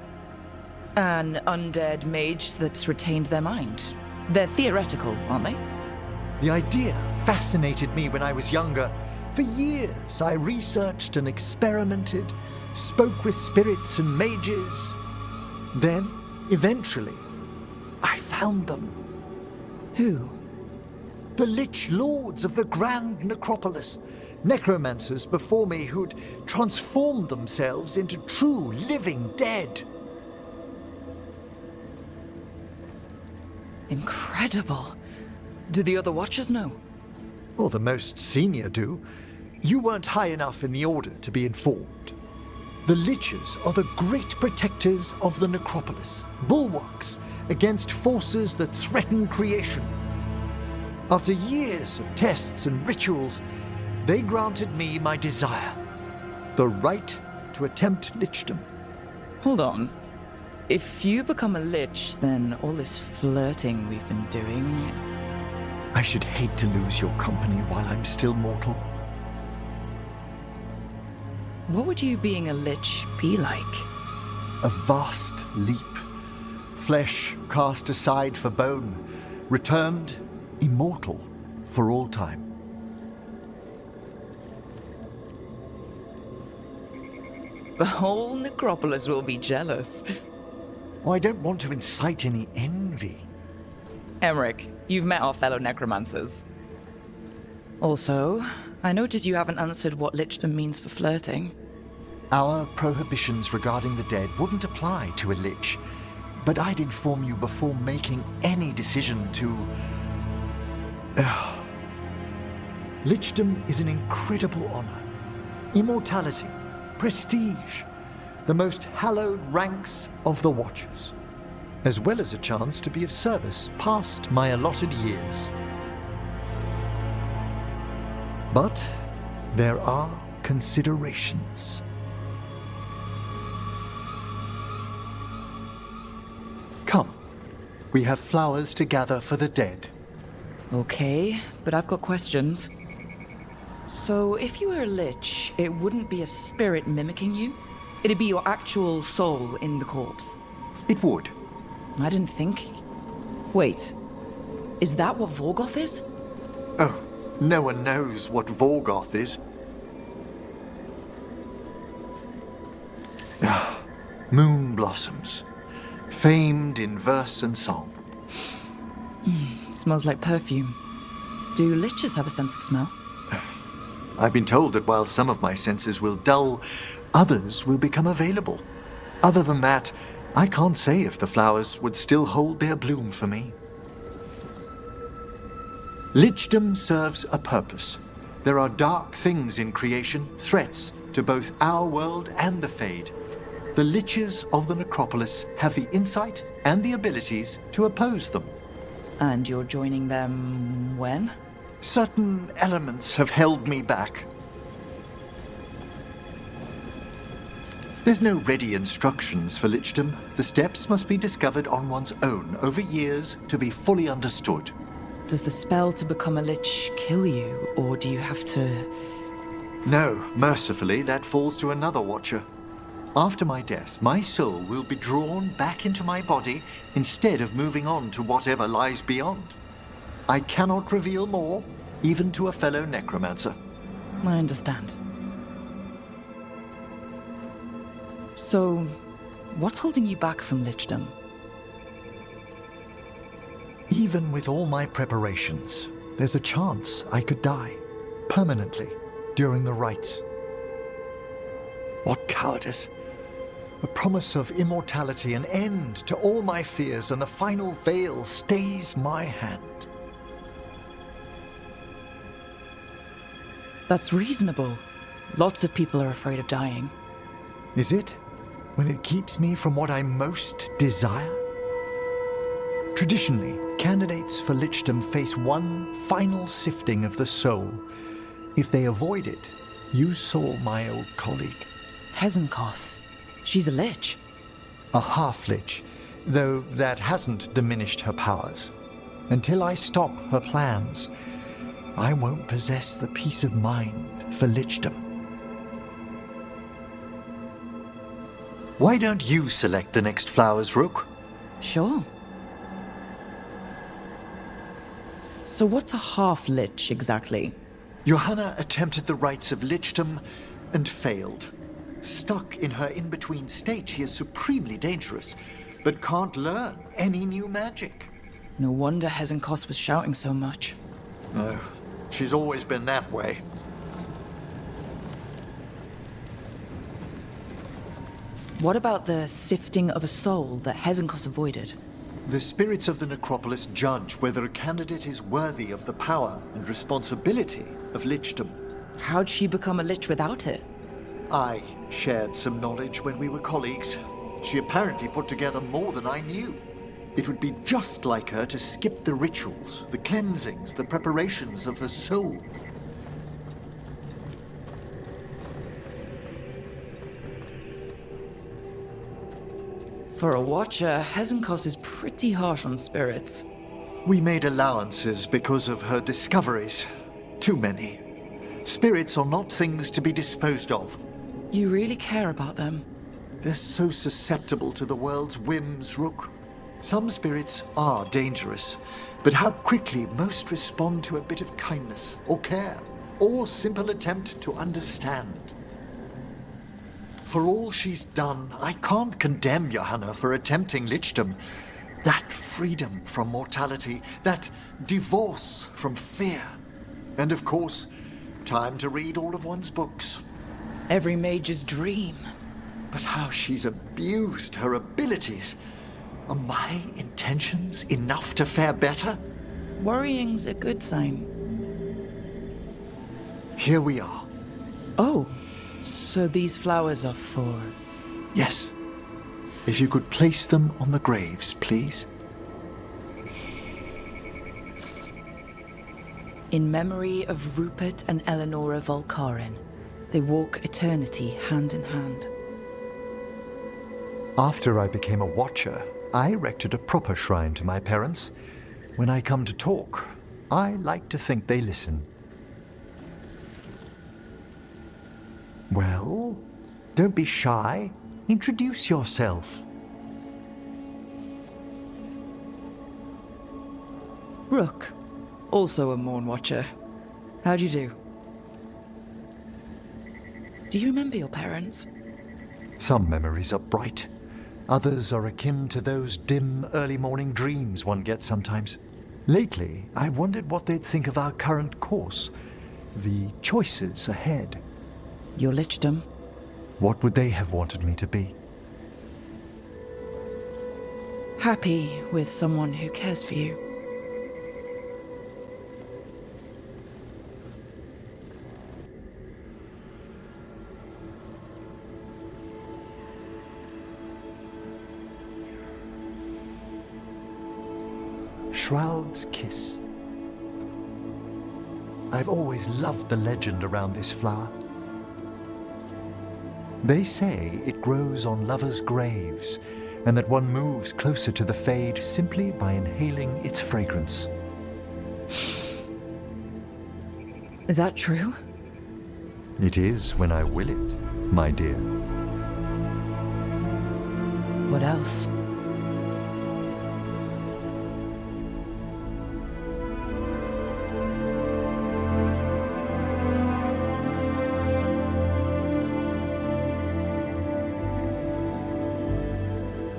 An undead mage that's retained their mind. They're theoretical, aren't they? The idea fascinated me when I was younger. For years, I researched and experimented, spoke with spirits and mages. Then, eventually, I found them. Who? The Lich Lords of the Grand Necropolis. Necromancers before me who'd transformed themselves into true living dead. Incredible. Do the other Watchers know? Well, the most senior do. You weren't high enough in the Order to be informed. The Liches are the great protectors of the Necropolis, bulwarks against forces that threaten creation. After years of tests and rituals, they granted me my desire, the right to attempt lichdom. Hold on. If you become a lich, then all this flirting we've been doing... I should hate to lose your company while I'm still mortal. What would you being a lich be like? A vast leap. Flesh cast aside for bone, returned immortal for all time. The whole necropolis will be jealous. Oh, I don't want to incite any envy. Emmrich, you've met our fellow necromancers. Also, I notice you haven't answered what lichdom means for flirting. Our prohibitions regarding the dead wouldn't apply to a lich, but I'd inform you before making any decision to... Lichdom is an incredible honor. Immortality, prestige, the most hallowed ranks of the Watchers, as well as a chance to be of service past my allotted years. But there are considerations. Come, we have flowers to gather for the dead. Okay, but I've got questions. So, if you were a lich, it wouldn't be a spirit mimicking you? It'd be your actual soul in the corpse. It would. I didn't think... Wait, is that what Vorgoth is? Oh, no one knows what Vorgoth is. Moon blossoms, famed in verse and song. Smells like perfume. Do liches have a sense of smell? I've been told that while some of my senses will dull, others will become available. Other than that, I can't say if the flowers would still hold their bloom for me. Lichdom serves a purpose. There are dark things in creation, threats to both our world and the Fade. The Liches of the Necropolis have the insight and the abilities to oppose them. And you're joining them when? Certain elements have held me back. There's no ready instructions for lichdom. The steps must be discovered on one's own over years to be fully understood. Does the spell to become a lich kill you, or do you have to... No, mercifully, that falls to another watcher. After my death, my soul will be drawn back into my body instead of moving on to whatever lies beyond. I cannot reveal more, even to a fellow necromancer. I understand. So, what's holding you back from lichdom? Even with all my preparations, there's a chance I could die, permanently, during the rites. What cowardice! A promise of immortality, an end to all my fears, and the final veil stays my hand. That's reasonable. Lots of people are afraid of dying. Is it? When it keeps me from what I most desire? Traditionally, candidates for lichdom face one final sifting of the soul. If they avoid it, you saw my old colleague. Hezenkos. She's a lich. A half-lich, though that hasn't diminished her powers. Until I stop her plans, I won't possess the peace of mind for lichdom. Why don't you select the next flowers, Rook? Sure. So what's a half-lich exactly? Johanna attempted the rites of lichdom and failed. Stuck in her in-between state, she is supremely dangerous, but can't learn any new magic. No wonder Hezenkos was shouting so much. No, she's always been that way. What about the sifting of a soul that Hezenkos avoided? The spirits of the necropolis judge whether a candidate is worthy of the power and responsibility of lichdom. How'd she become a lich without it? I shared some knowledge when we were colleagues. She apparently put together more than I knew. It would be just like her to skip the rituals, the cleansings, the preparations of the soul. For a watcher, Hezenkos is pretty harsh on spirits. We made allowances because of her discoveries. Too many. Spirits are not things to be disposed of. You really care about them? They're so susceptible to the world's whims, Rook. Some spirits are dangerous, but how quickly most respond to a bit of kindness or care, or simple attempt to understand. For all she's done, I can't condemn Johanna for attempting lichdom. That freedom from mortality, that divorce from fear, and of course, time to read all of one's books. Every mage's dream. But how she's abused her abilities. Are my intentions enough to fare better? Worrying's a good sign. Here we are. Oh, so these flowers are for... Yes. If you could place them on the graves, please. In memory of Rupert and Eleonora Volkarin, they walk eternity hand in hand. After I became a watcher, I erected a proper shrine to my parents. When I come to talk, I like to think they listen. Well, don't be shy. Introduce yourself. Rook, also a Morn Watcher. How'd you do? Do you remember your parents? Some memories are bright. Others are akin to those dim, early morning dreams one gets sometimes. Lately, I wondered what they'd think of our current course, the choices ahead. Your lichdom? What would they have wanted me to be? Happy with someone who cares for you. Shroud's Kiss. I've always loved the legend around this flower. They say it grows on lovers' graves, and that one moves closer to the fade simply by inhaling its fragrance. Is that true? It is when I will it, my dear. What else?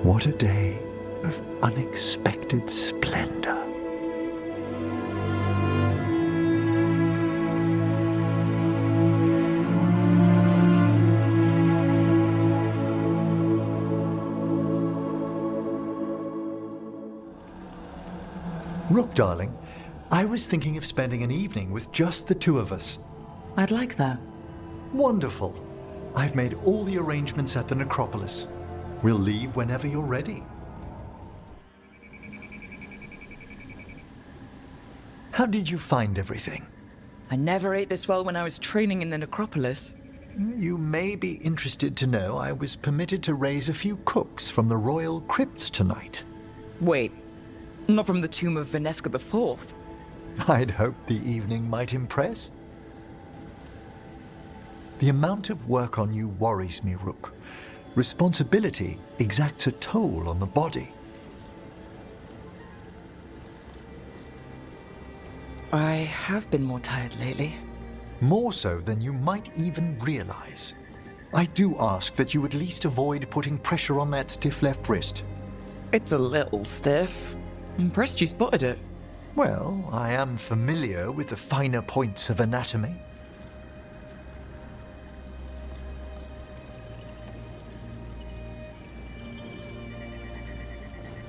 What a day of unexpected splendor. Rook, darling, I was thinking of spending an evening with just the two of us. I'd like that. Wonderful. I've made all the arrangements at the necropolis. We'll leave whenever you're ready. How did you find everything? I never ate this well when I was training in the necropolis. You may be interested to know I was permitted to raise a few cooks from the royal crypts tonight. Wait, not from the tomb of Venesca IV? I'd hoped the evening might impress. The amount of work on you worries me, Rook. Responsibility exacts a toll on the body. I have been more tired lately. More so than you might even realize. I do ask that you at least avoid putting pressure on that stiff left wrist. It's a little stiff. Impressed you spotted it. Well, I am familiar with the finer points of anatomy.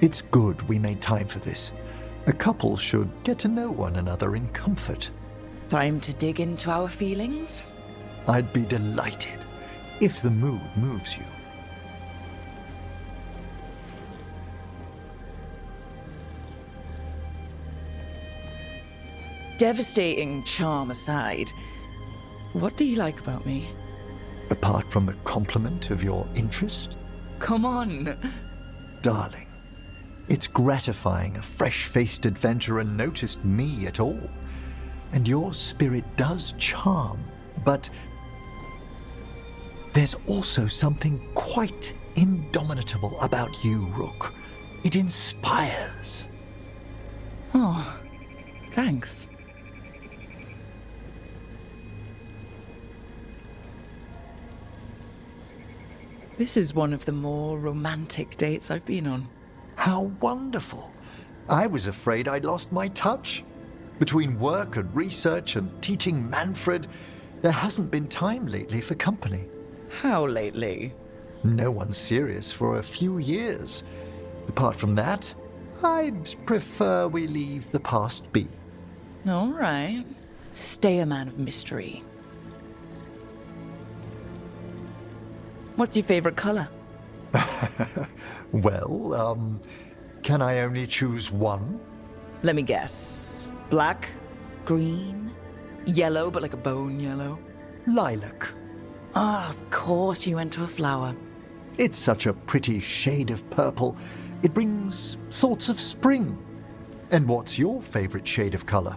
It's good we made time for this. A couple should get to know one another in comfort. Time to dig into our feelings? I'd be delighted if the mood moves you. Devastating charm aside, what do you like about me? Apart from the compliment of your interest? Come on! Darling, it's gratifying a fresh-faced adventurer noticed me at all. And your spirit does charm, but there's also something quite indomitable about you, Rook. It inspires. Oh, thanks. This is one of the more romantic dates I've been on. How wonderful. I was afraid I'd lost my touch. Between work and research and teaching Manfred, there hasn't been time lately for company. How lately? No one's serious for a few years. Apart from that, I'd prefer we leave the past be. All right. Stay a man of mystery. What's your favorite color? Well, can I only choose one? Let me guess. Black, green, yellow, but like a bone yellow. Lilac. Ah, of course you went to a flower. It's such a pretty shade of purple. It brings thoughts of spring. And what's your favorite shade of color?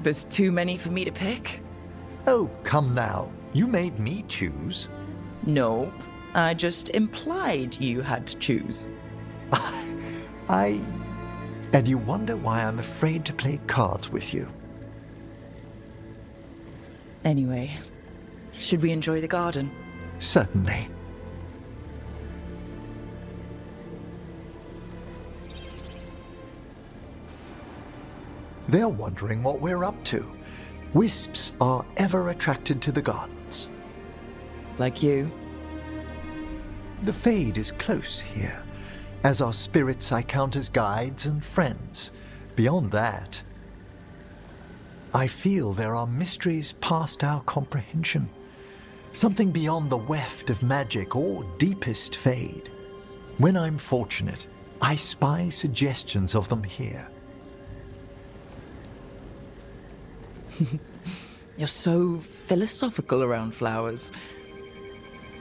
There's too many for me to pick? Oh, come now. You made me choose. No, I just implied you had to choose. And you wonder why I'm afraid to play cards with you. Anyway, should we enjoy the garden? Certainly. They're wondering what we're up to. Wisps are ever attracted to the gardens. Like you? The Fade is close here. As our spirits I count as guides and friends. Beyond that, I feel there are mysteries past our comprehension. Something beyond the weft of magic or deepest Fade. When I'm fortunate, I spy suggestions of them here. You're so philosophical around flowers.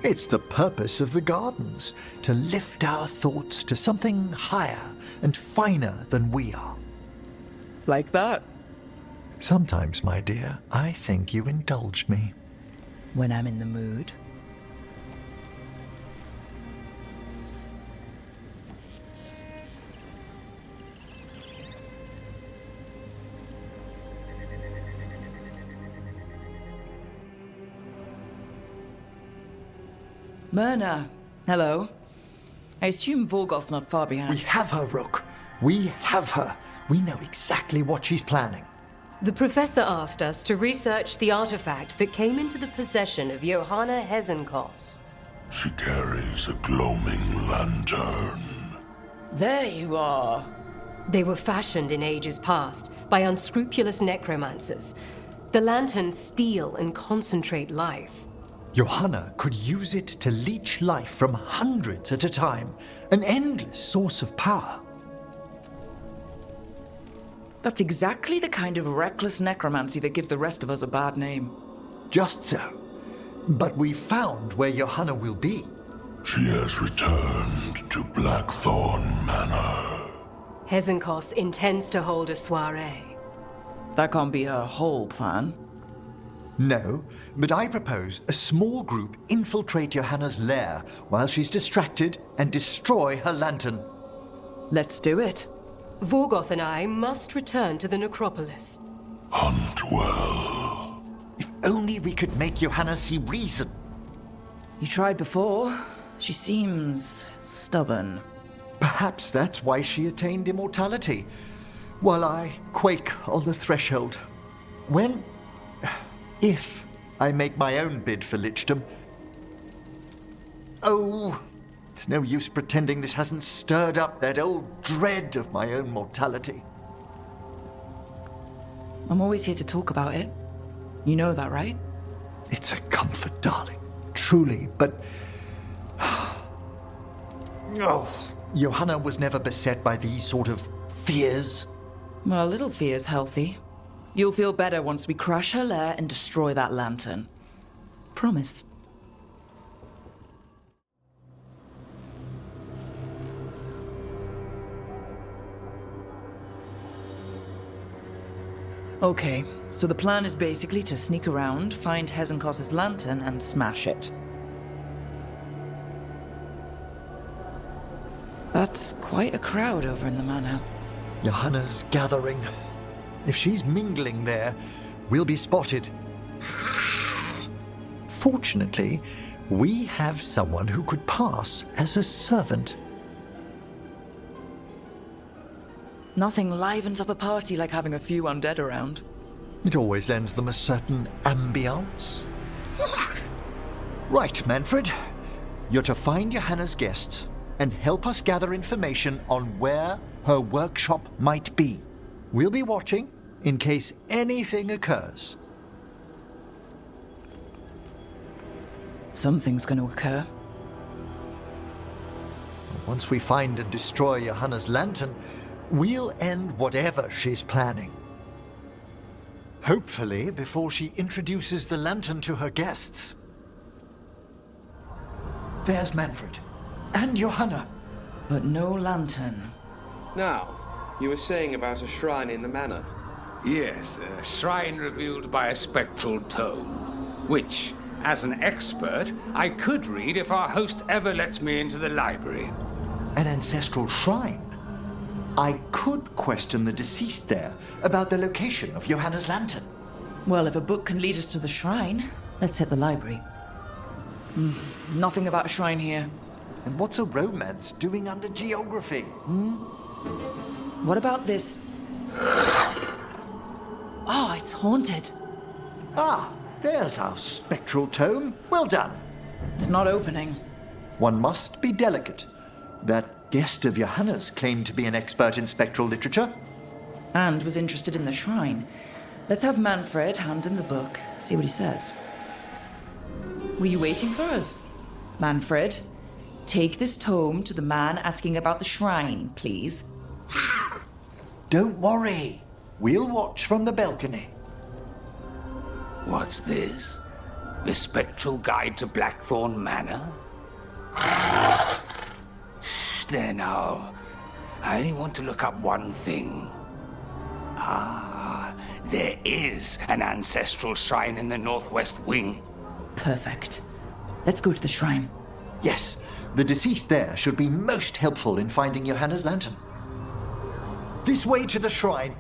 It's the purpose of the gardens, to lift our thoughts to something higher and finer than we are. Like that? Sometimes, my dear, I think you indulge me. When I'm in the mood. Myrna, hello. I assume Vorgoth's not far behind. We have her, Rook. We have her. We know exactly what she's planning. The professor asked us to research the artifact that came into the possession of Johanna Hezenkos. She carries a gloaming lantern. There you are. They were fashioned in ages past by unscrupulous necromancers. The lanterns steal and concentrate life. Johanna could use it to leech life from hundreds at a time, an endless source of power. That's exactly the kind of reckless necromancy that gives the rest of us a bad name. Just so. But we found where Johanna will be. She has returned to Blackthorn Manor. Hezenkos intends to hold a soiree. That can't be her whole plan. No, but I propose a small group infiltrate Johanna's lair while she's distracted and destroy her lantern. Let's do it. Vorgoth and I must return to the necropolis. Hunt well. If only we could make Johanna see reason. You tried before. She seems stubborn. Perhaps that's why she attained immortality, while I quake on the threshold. If I make my own bid for lichdom. Oh, it's no use pretending this hasn't stirred up that old dread of my own mortality. I'm always here to talk about it. You know that, right? It's a comfort, darling. Truly, but... Oh, Johanna was never beset by these sort of fears. Well, a little fear's healthy. You'll feel better once we crash her lair and destroy that lantern. Promise. Okay, so the plan is basically to sneak around, find Hezenkos' lantern, and smash it. That's quite a crowd over in the manor. Johanna's gathering. If she's mingling there, we'll be spotted. Fortunately, we have someone who could pass as a servant. Nothing livens up a party like having a few undead around. It always lends them a certain ambience. Right, Manfred. You're to find Johanna's guests and help us gather information on where her workshop might be. We'll be watching in case anything occurs. Something's going to occur. Once we find and destroy Johanna's lantern, we'll end whatever she's planning. Hopefully before she introduces the lantern to her guests. There's Manfred. And Johanna. But no lantern. Now, you were saying about a shrine in the manor. Yes, a shrine revealed by a spectral tome, which, as an expert, I could read if our host ever lets me into the library. An ancestral shrine? I could question the deceased there about the location of Johanna's lantern. Well, if a book can lead us to the shrine, let's hit the library. Nothing about a shrine here. And what's a romance doing under geography? What about this? Oh, it's haunted. Ah, there's our spectral tome. Well done. It's not opening. One must be delicate. That guest of Johanna's claimed to be an expert in spectral literature. And was interested in the shrine. Let's have Manfred hand him the book, see what he says. Were you waiting for us? Manfred, take this tome to the man asking about the shrine, please. Don't worry. We'll watch from the balcony. What's this? The Spectral Guide to Blackthorn Manor? There now. I only want to look up one thing. Ah, there is an ancestral shrine in the northwest wing. Perfect. Let's go to the shrine. Yes, the deceased there should be most helpful in finding Johanna's lantern. This way to the shrine.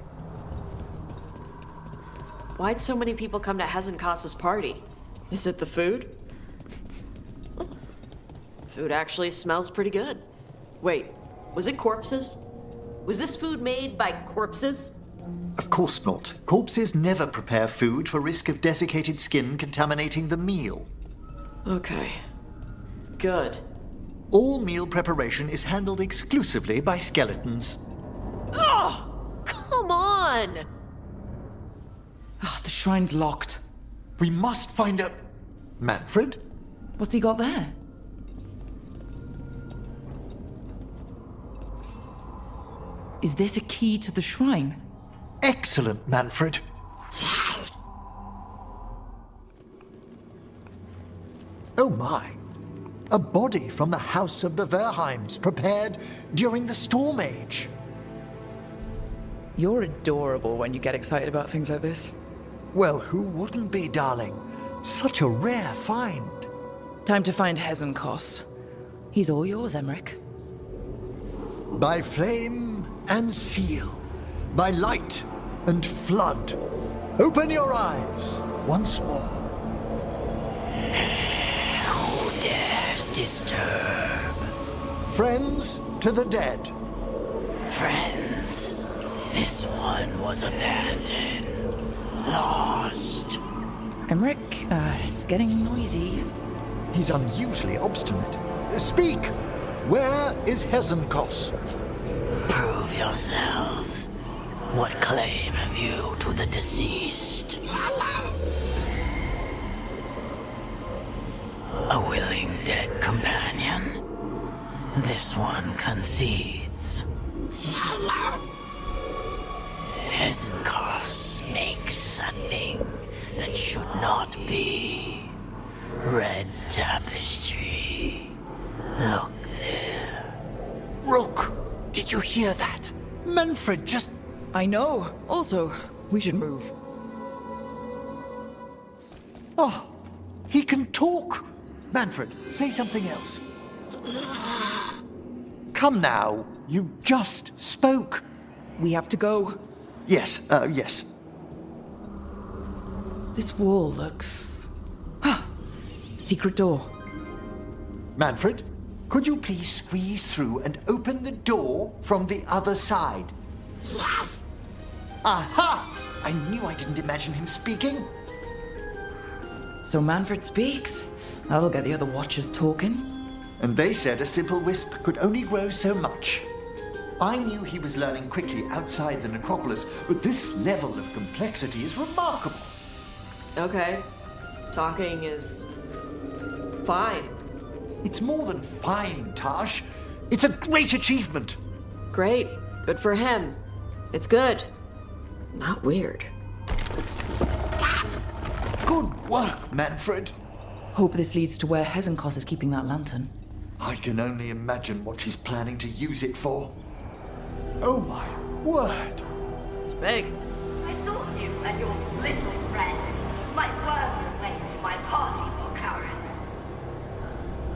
Why'd so many people come to Hezenkos' party? Is it the food? Food actually smells pretty good. Wait, was it corpses? Was this food made by corpses? Of course not. Corpses never prepare food for risk of desiccated skin contaminating the meal. Okay. Good. All meal preparation is handled exclusively by skeletons. Oh, come on! Oh, the shrine's locked. We must find a... Manfred? What's he got there? Is this a key to the shrine? Excellent, Manfred. Oh my. A body from the house of the Verheims, prepared during the Storm Age. You're adorable when you get excited about things like this. Well, who wouldn't be, darling? Such a rare find. Time to find Hezenkos. He's all yours, Emmrich. By flame and seal, by light and flood, open your eyes once more. Who dares disturb? Friends to the dead. Friends, this one was abandoned, lost. Emmrich, it's getting noisy. He's unusually obstinate. Speak! Where is Hezenkos? Prove yourselves. What claim have you to the deceased? A willing dead companion? This one concedes. Hezenkos makes a thing that should not be. Red tapestry. Look there. Rook, did you hear that? Manfred just... I know. Also, we should move. Oh, he can talk. Manfred, say something else. Come now, you just spoke. We have to go. Yes, yes. This wall looks... Secret door. Manfred, could you please squeeze through and open the door from the other side? Yes! Aha! I knew I didn't imagine him speaking. So Manfred speaks. That'll get the other watchers talking. And they said a simple wisp could only grow so much. I knew he was learning quickly outside the necropolis, but this level of complexity is remarkable. Okay. Talking is... fine. It's more than fine, Tash. It's a great achievement. Great. Good for him. It's good. Not weird. Good work, Manfred. Hope this leads to where Hezenkos is keeping that lantern. I can only imagine what she's planning to use it for. Oh my word! It's big. I thought you and your little friends might worm your way to my party for Karen.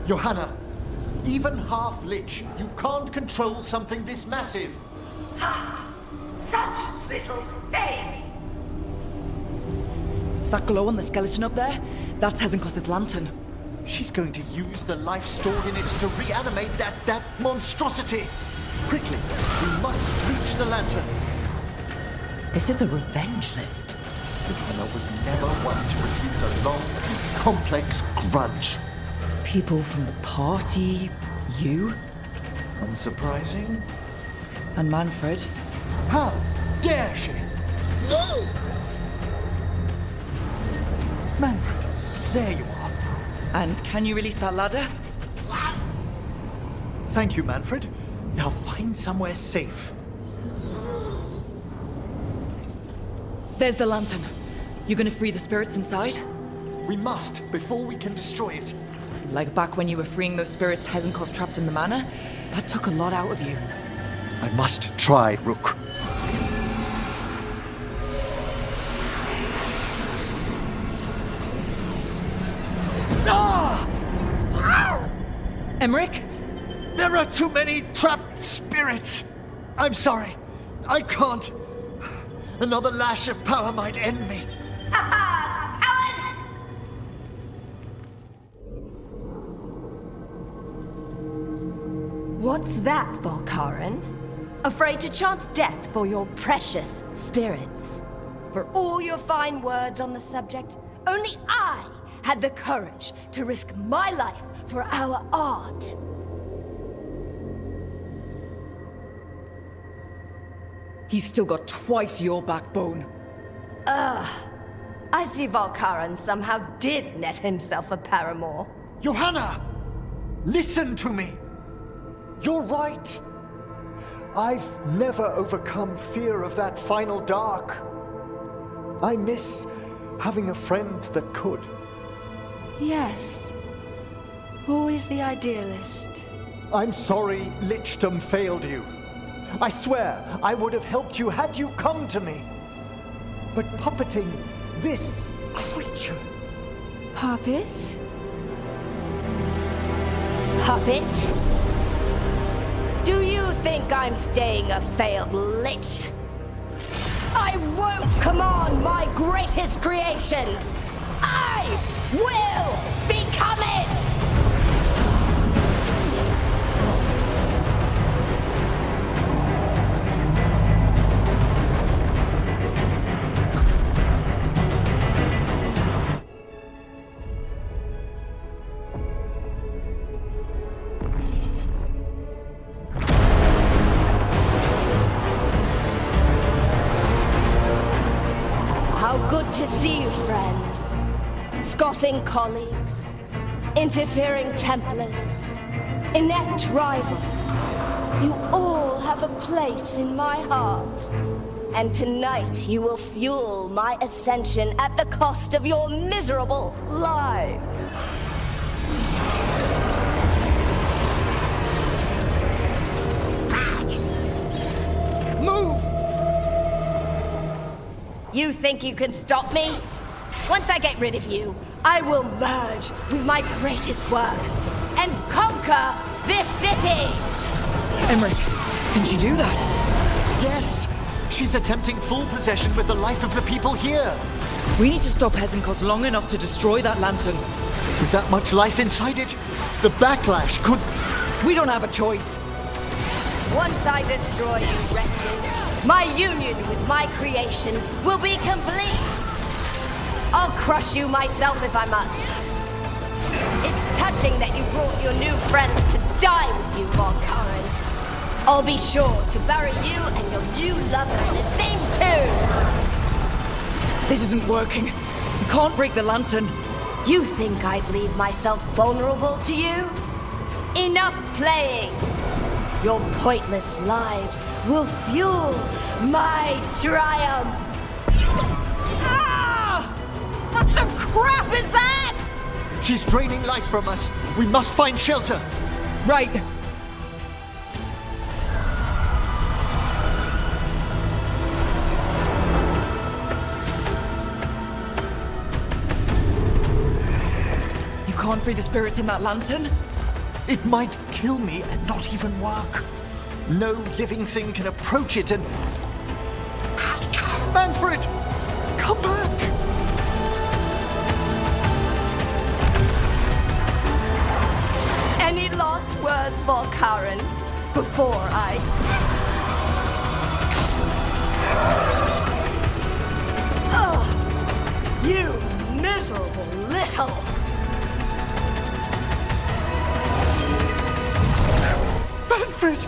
Johanna, even half-lich, you can't control something this massive. Ha! Such little thing! That glow on the skeleton up there, that's Hezenkos' lantern. She's going to use the life stored in it to reanimate that monstrosity. Quickly, we must reach the lantern. This is a revenge list. Johanna was never one to refuse a long, complex grudge. People from the party, you, Unsurprising. and Manfred. How dare she? Manfred, there you are. And can you release that ladder? Thank you, Manfred. Now find somewhere safe. There's the lantern. You gonna free the spirits inside? We must, before we can destroy it. Like back when you were freeing those spirits Hezenkos trapped in the manor? That took a lot out of you. I must try, Rook. Emmrich? There are too many trapped spirits. I'm sorry. I can't. Another lash of power might end me. What's that, Valkarin? Afraid to chance death for your precious spirits? For all your fine words on the subject, only I had the courage to risk my life for our art. He's still got twice your backbone. I see Valkaran somehow did net himself a paramour. Johanna! Listen to me! You're right! I've never overcome fear of that final dark. I miss having a friend that could. Yes. Always the idealist. I'm sorry lichdom failed you. I swear I would have helped you had you come to me. But puppeting this creature... Puppet? Puppet? Do you think I'm staying a failed lich? I won't command my greatest creation! I will become it! To see you, friends. Scoffing colleagues, interfering Templars, inept rivals. You all have a place in my heart. And tonight you will fuel my ascension at the cost of your miserable lives. Move! You think you can stop me? Once I get rid of you, I will merge with my greatest work and conquer this city! Emmrich, can she do that? Yes! She's attempting full possession with the life of the people here. We need to stop Hesenkos long enough to destroy that lantern. With that much life inside it, the backlash could... We don't have a choice. Once I destroy you wretches, my union with my creation will be complete. I'll crush you myself if I must. It's touching that you brought your new friends to die with you, Valkaran. I'll be sure to bury you and your new lover in the same tomb. This isn't working. We can't break the lantern. You think I'd leave myself vulnerable to you? Enough playing. Your pointless lives will fuel my triumph! Ah! What the crap is that? She's draining life from us. We must find shelter. Right. You can't free the spirits in that lantern? It might kill me and not even work. No living thing can approach it and... Manfred! Come back! Any last words, Valkaran, before I... Ugh! You miserable little... Manfred!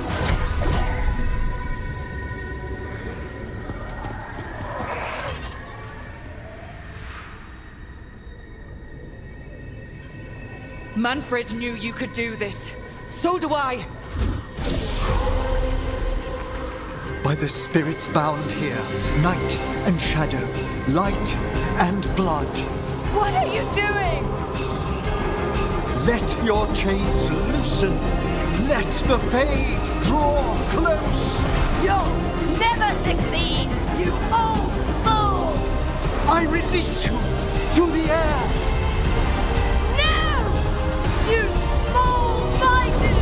Manfred knew you could do this. So do I. By the spirits bound here, night and shadow, light and blood. What are you doing? Let your chains loosen. Let the fade draw close. You'll never succeed, you old fool! I release you to the air. No! You small-minded!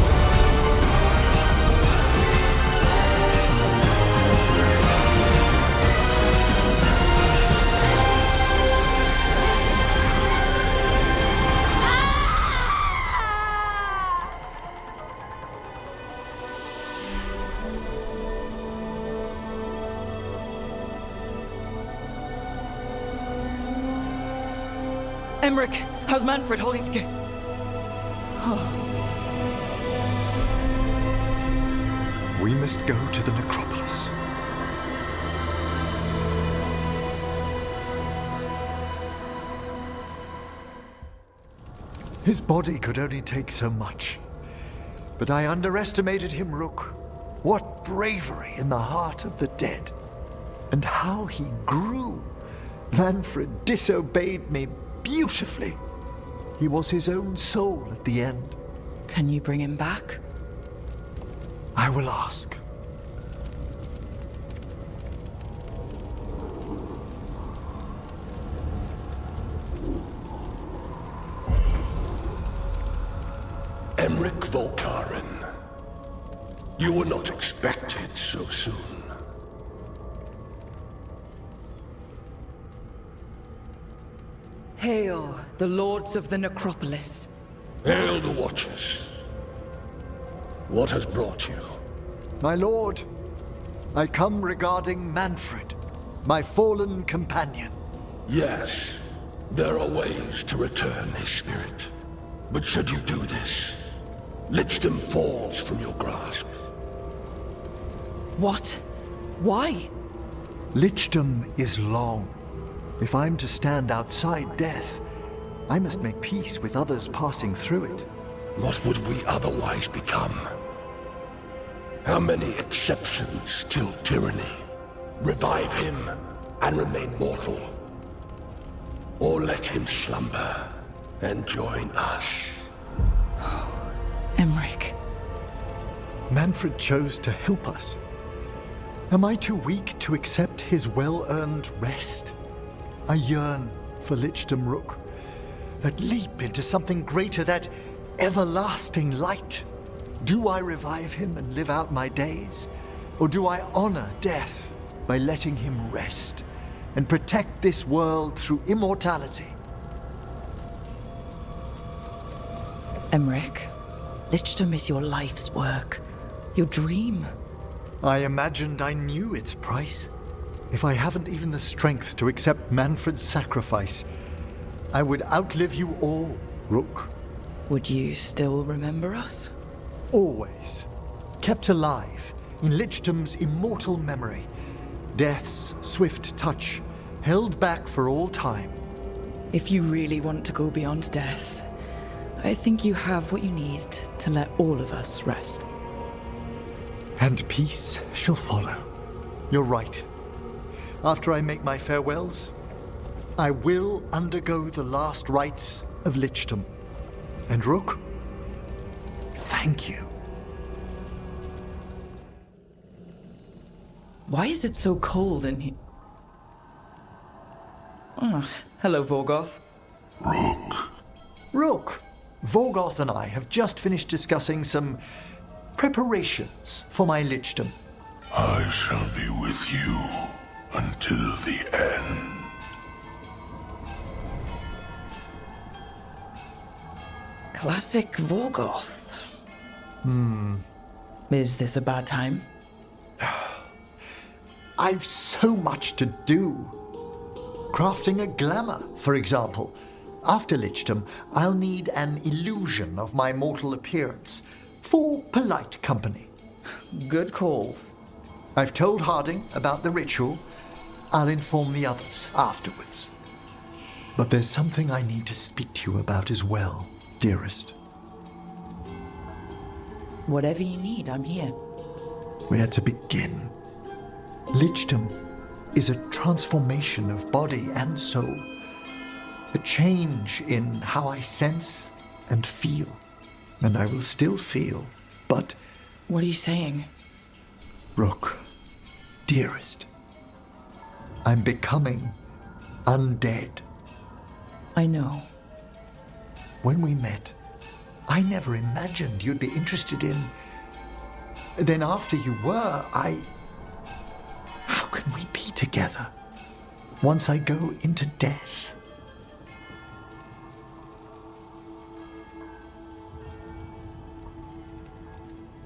Emmrich, how's Manfred holding together? We must go to the necropolis. His body could only take so much. But I underestimated him, Rook. What bravery in the heart of the dead. And how he grew. Manfred disobeyed me beautifully. He was his own soul at the end. Can you bring him back? I will ask. Emmrich Volkaren. You were not expected so soon. Hail, the lords of the necropolis. Hail the Watchers. What has brought you? My lord, I come regarding Manfred, my fallen companion. Yes, there are ways to return his spirit. But should you do this, Lichdom falls from your grasp. What? Why? Lichdom is long. If I'm to stand outside death, I must make peace with others passing through it. What would we otherwise become? How many exceptions till tyranny? Revive him and remain mortal. Or let him slumber and join us. Emmrich. Manfred chose to help us. Am I too weak to accept his well-earned rest? I yearn for Lichdom, Rook. That leap into something greater, that everlasting light. Do I revive him and live out my days? Or do I honor death by letting him rest and protect this world through immortality? Emmrich, Lichdom is your life's work, your dream. I imagined I knew its price. If I haven't even the strength to accept Manfred's sacrifice, I would outlive you all, Rook. Would you still remember us? Always. Kept alive in Lichdom's immortal memory. Death's swift touch, held back for all time. If you really want to go beyond death, I think you have what you need to let all of us rest. And peace shall follow. You're right. After I make my farewells, I will undergo the last rites of Lichdom. And Rook, thank you. Why is it so cold in here? Oh, hello, Vorgoth. Rook, Vorgoth and I have just finished discussing some preparations for my Lichdom. I shall be with you until the end. Classic Vorgoth. Is this a bad time? I've so much to do. Crafting a glamour, for example. After Lichdom, I'll need an illusion of my mortal appearance for polite company. Good call. I've told Harding about the ritual. I'll inform the others afterwards. But there's something I need to speak to you about as well, dearest. Whatever you need, I'm here. Where to begin? Lichdom is a transformation of body and soul. A change in how I sense and feel. And I will still feel, but... What are you saying? Rook, dearest, I'm becoming undead. I know. When we met, I never imagined you'd be interested in... Then after you were, How can we be together once I go into death?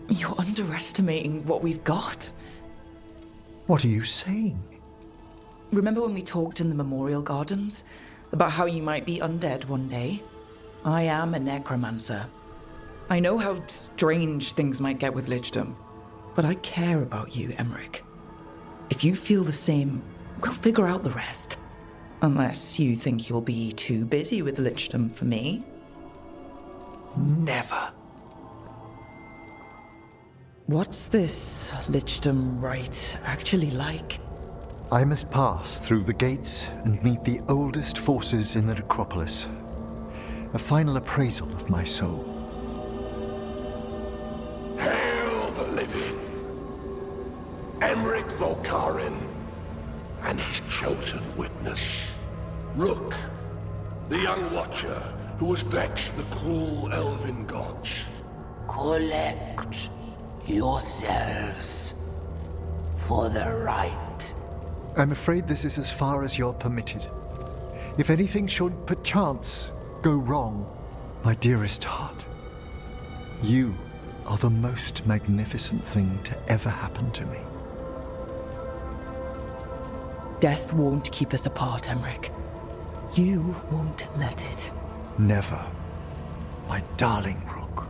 You're underestimating what we've got. What are you saying? Remember when we talked in the Memorial Gardens about how you might be undead one day? I am a necromancer. I know how strange things might get with Lichdom, but I care about you, Emmrich. If you feel the same, we'll figure out the rest. Unless you think you'll be too busy with Lichdom for me. Never. What's this lichdom rite actually like? I must pass through the gates and meet the oldest forces in the necropolis. A final appraisal of my soul. Hail the living! Emmrich Volkarin and his chosen witness. Rook, the young watcher who has vexed the cruel elven gods. Collect yourselves for the rite. I'm afraid this is as far as you're permitted. If anything should perchance go wrong, my dearest heart, you are the most magnificent thing to ever happen to me. Death won't keep us apart, Emmrich. You won't let it. Never, my darling Rook.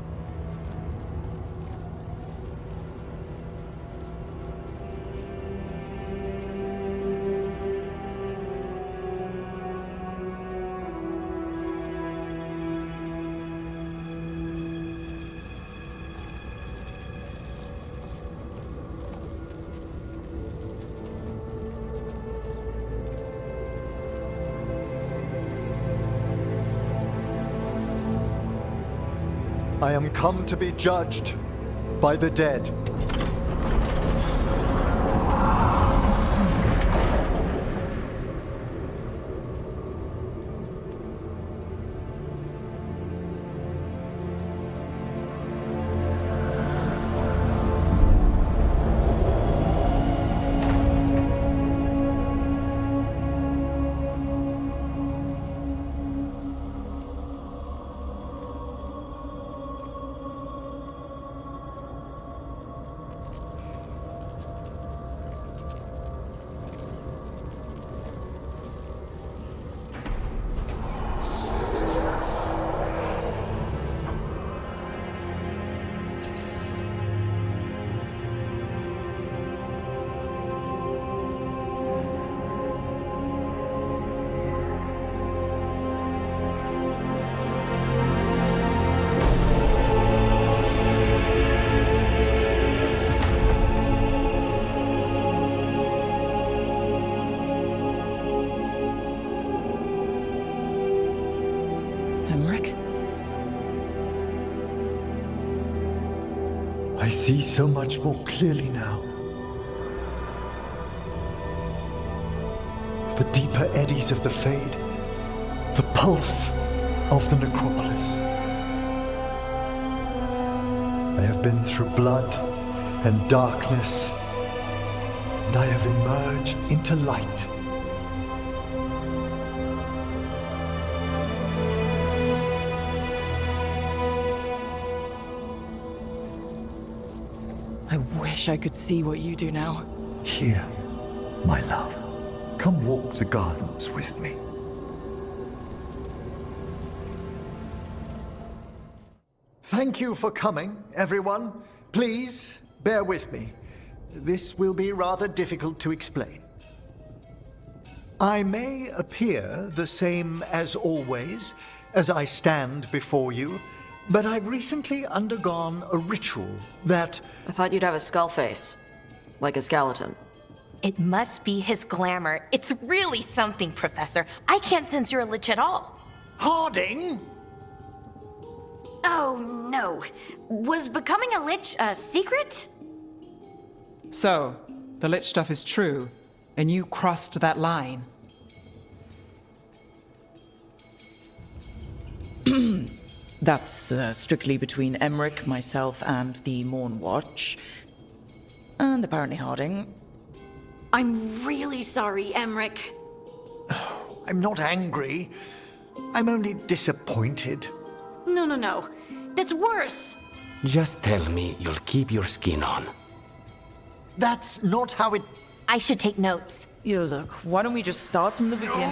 I am come to be judged by the dead. I see so much more clearly now. The deeper eddies of the Fade, the pulse of the necropolis. I have been through blood and darkness, and I have emerged into light. I wish I could see what you do now. Here, my love, come walk the gardens with me. Thank you for coming, everyone. Please, bear with me. This will be rather difficult to explain. I may appear the same as always, as I stand before you, but I've recently undergone a ritual that... I thought you'd have a skull face. Like a skeleton. It must be his glamour. It's really something, Professor. I can't sense you're a lich at all. Harding! Oh, no. Was becoming a lich a secret? So, the lich stuff is true, and you crossed that line. That's strictly between Emmrich, myself, and the Morn Watch. And apparently Harding. I'm really sorry, Emmrich. I'm not angry. I'm only disappointed. No. That's worse. Just tell me you'll keep your skin on. That's not how it... I should take notes. You look, why don't we just start from the beginning?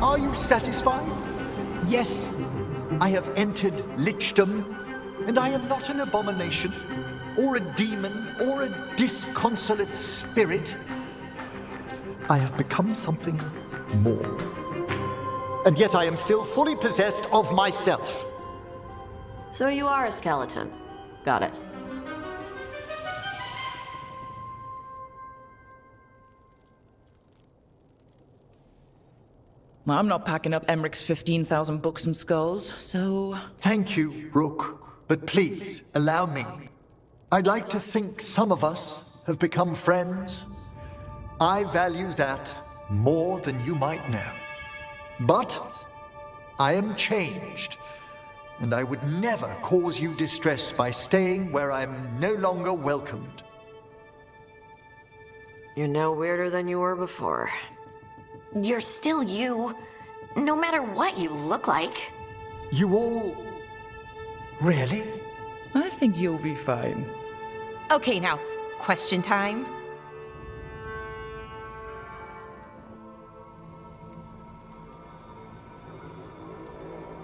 Are you satisfied? Yes, I have entered lichdom, and I am not an abomination, or a demon, or a disconsolate spirit. I have become something more. and yet I am still fully possessed of myself. So you are a skeleton. Got it. Well, I'm not packing up Emmrich's 15,000 books and skulls, so... Thank you, Rook, but please, allow me. I'd like to think some of us have become friends. I value that more than you might know. But I am changed, and I would never cause you distress by staying where I'm no longer welcomed. You're no weirder than you were before. You're still you, no matter what you look like. You all... Really? I think you'll be fine. Okay, now, question time.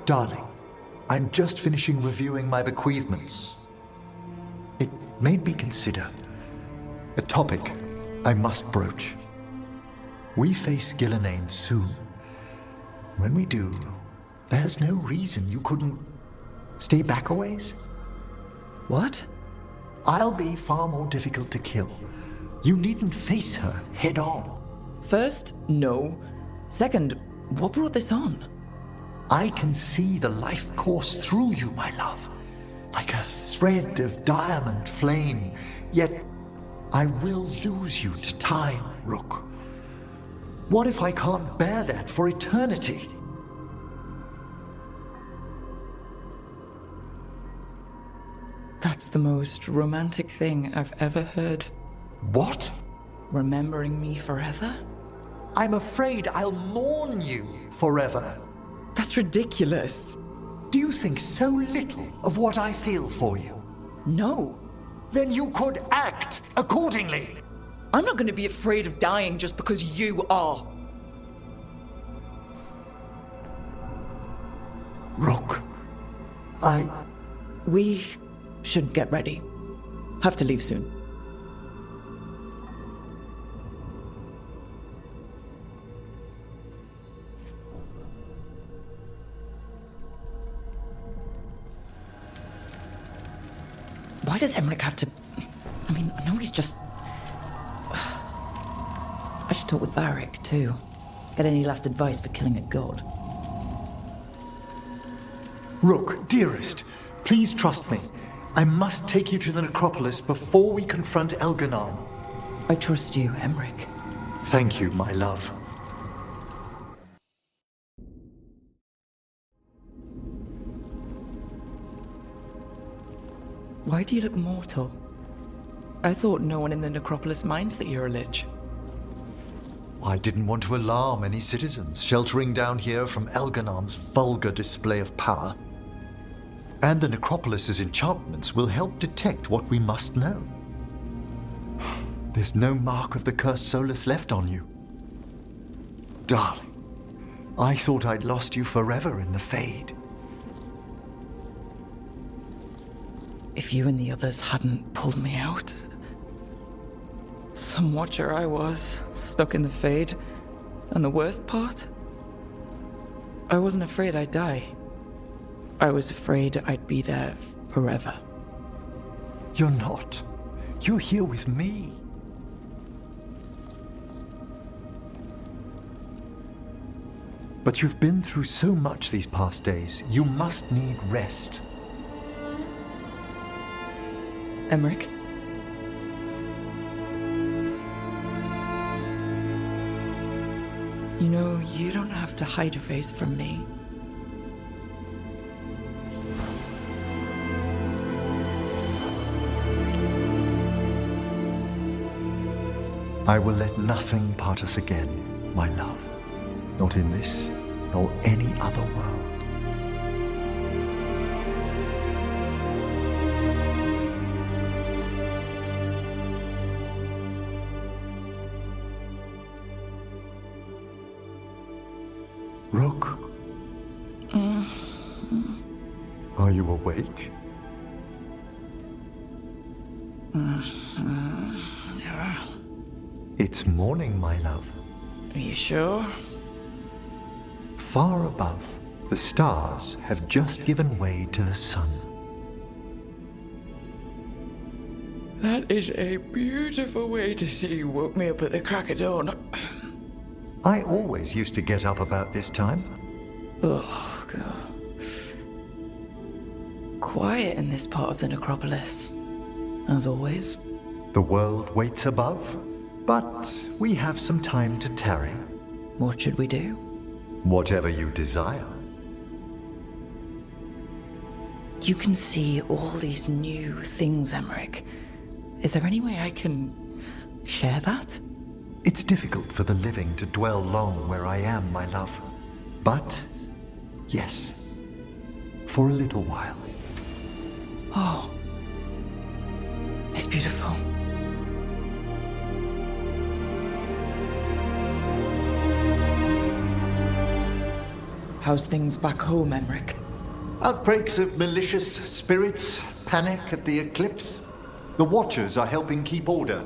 Darling, I'm just finishing reviewing my bequeathments. It made me consider a topic I must broach. We face Gillenane soon. When we do, there's no reason you couldn't stay back a ways. What? I'll be far more difficult to kill. You needn't face her head on. First, no. Second, what brought this on? I can see the life course through you, my love, like a thread of diamond flame. Yet I will lose you to time, Rook. What if I can't bear that for eternity? That's the most romantic thing I've ever heard. What? Remembering me forever? I'm afraid I'll mourn you forever. That's ridiculous. Do you think so little of what I feel for you? No. Then you could act accordingly. I'm not going to be afraid of dying just because you are. Rook, We should get ready. Have to leave soon. Why does Emmrich have to... I mean, I know he's just... I should talk with Varric, too. Get any last advice for killing a god. Rook, dearest, please trust me. I must take you to the necropolis before we confront Elganon. I trust you, Emmrich. Thank you, my love. Why do you look mortal? I thought no one in the necropolis minds that you're a lich. I didn't want to alarm any citizens sheltering down here from Elganon's vulgar display of power. And the necropolis's enchantments will help detect what we must know. There's no mark of the cursed Solus left on you. Darling, I thought I'd lost you forever in the Fade. If you and the others hadn't pulled me out... Some watcher I was, stuck in the Fade. And the worst part? I wasn't afraid I'd die. I was afraid I'd be there forever. You're not. You're here with me. But you've been through so much these past days, you must need rest. Emmrich? You know, you don't have to hide your face from me. I will let nothing part us again, my love. Not in this, nor any other world. Rook. Are you awake? Yeah. It's morning, my love. Are you sure? far above, the stars have just given way to the sun. That is a beautiful way to see you woke me up at the crack of dawn. I always used to get up about this time. Oh, God. Quiet in this part of the necropolis, as always. The world waits above, but we have some time to tarry. What should we do? Whatever you desire. You can see all these new things, Emmrich. Is there any way I can share that? It's difficult for the living to dwell long where I am, my love. But, yes, for a little while. Oh, it's beautiful. How's things back home, Emmrich? Outbreaks of malicious spirits, panic at the eclipse. The Watchers are helping keep order.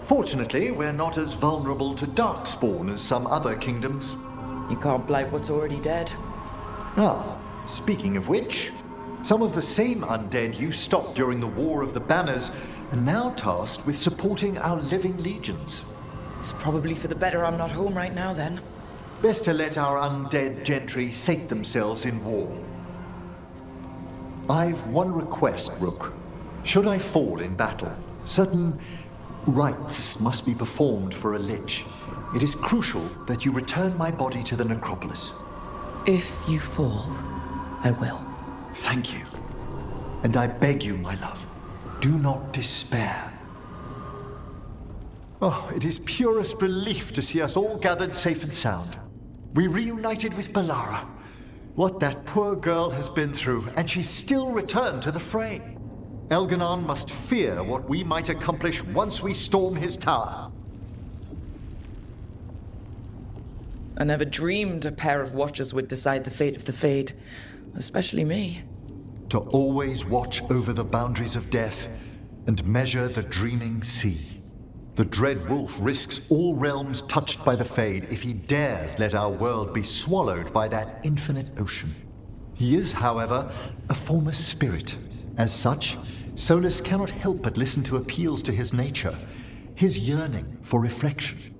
Fortunately, we're not as vulnerable to darkspawn as some other kingdoms. You can't blight what's already dead. Ah, speaking of which, some of the same undead you stopped during the War of the Banners are now tasked with supporting our living legions. It's probably for the better I'm not home right now, then. Best to let our undead gentry sate themselves in war. I've one request, Rook. Should I fall in battle, certain rites must be performed for a lich. It is crucial that you return my body to the necropolis. If you fall, I will. Thank you. And I beg you, my love, do not despair. Oh, it is purest relief to see us all gathered safe and sound. We reunited with Balara. What that poor girl has been through, and she's still returned to the fray. Elganon must fear what we might accomplish once we storm his tower. I never dreamed a pair of Watchers would decide the fate of the Fade, especially me. To always watch over the boundaries of death and measure the dreaming sea. The Dread Wolf risks all realms touched by the Fade if he dares let our world be swallowed by that infinite ocean. He is, however, a former spirit. As such, Solus cannot help but listen to appeals to his nature, his yearning for reflection.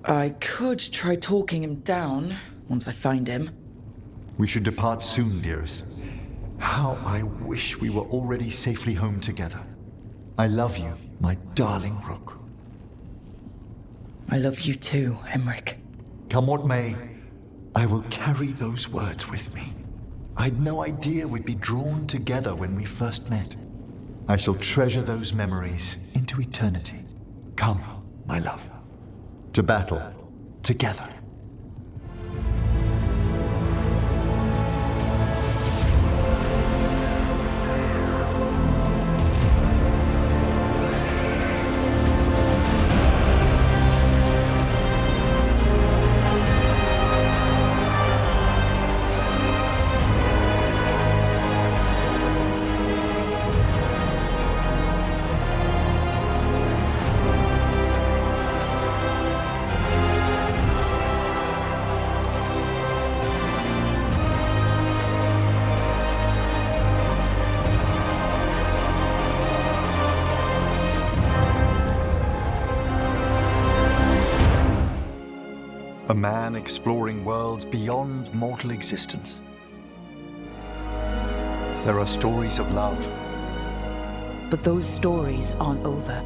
I could try talking him down once I find him. We should depart soon, dearest. How I wish we were already safely home together. I love you, my darling Rook. I love you too, Emmrich. Come what may, I will carry those words with me. I'd no idea we'd be drawn together when we first met. I shall treasure those memories into eternity. Come, my love, to battle together. A man exploring worlds beyond mortal existence. There are stories of love. But those stories aren't over.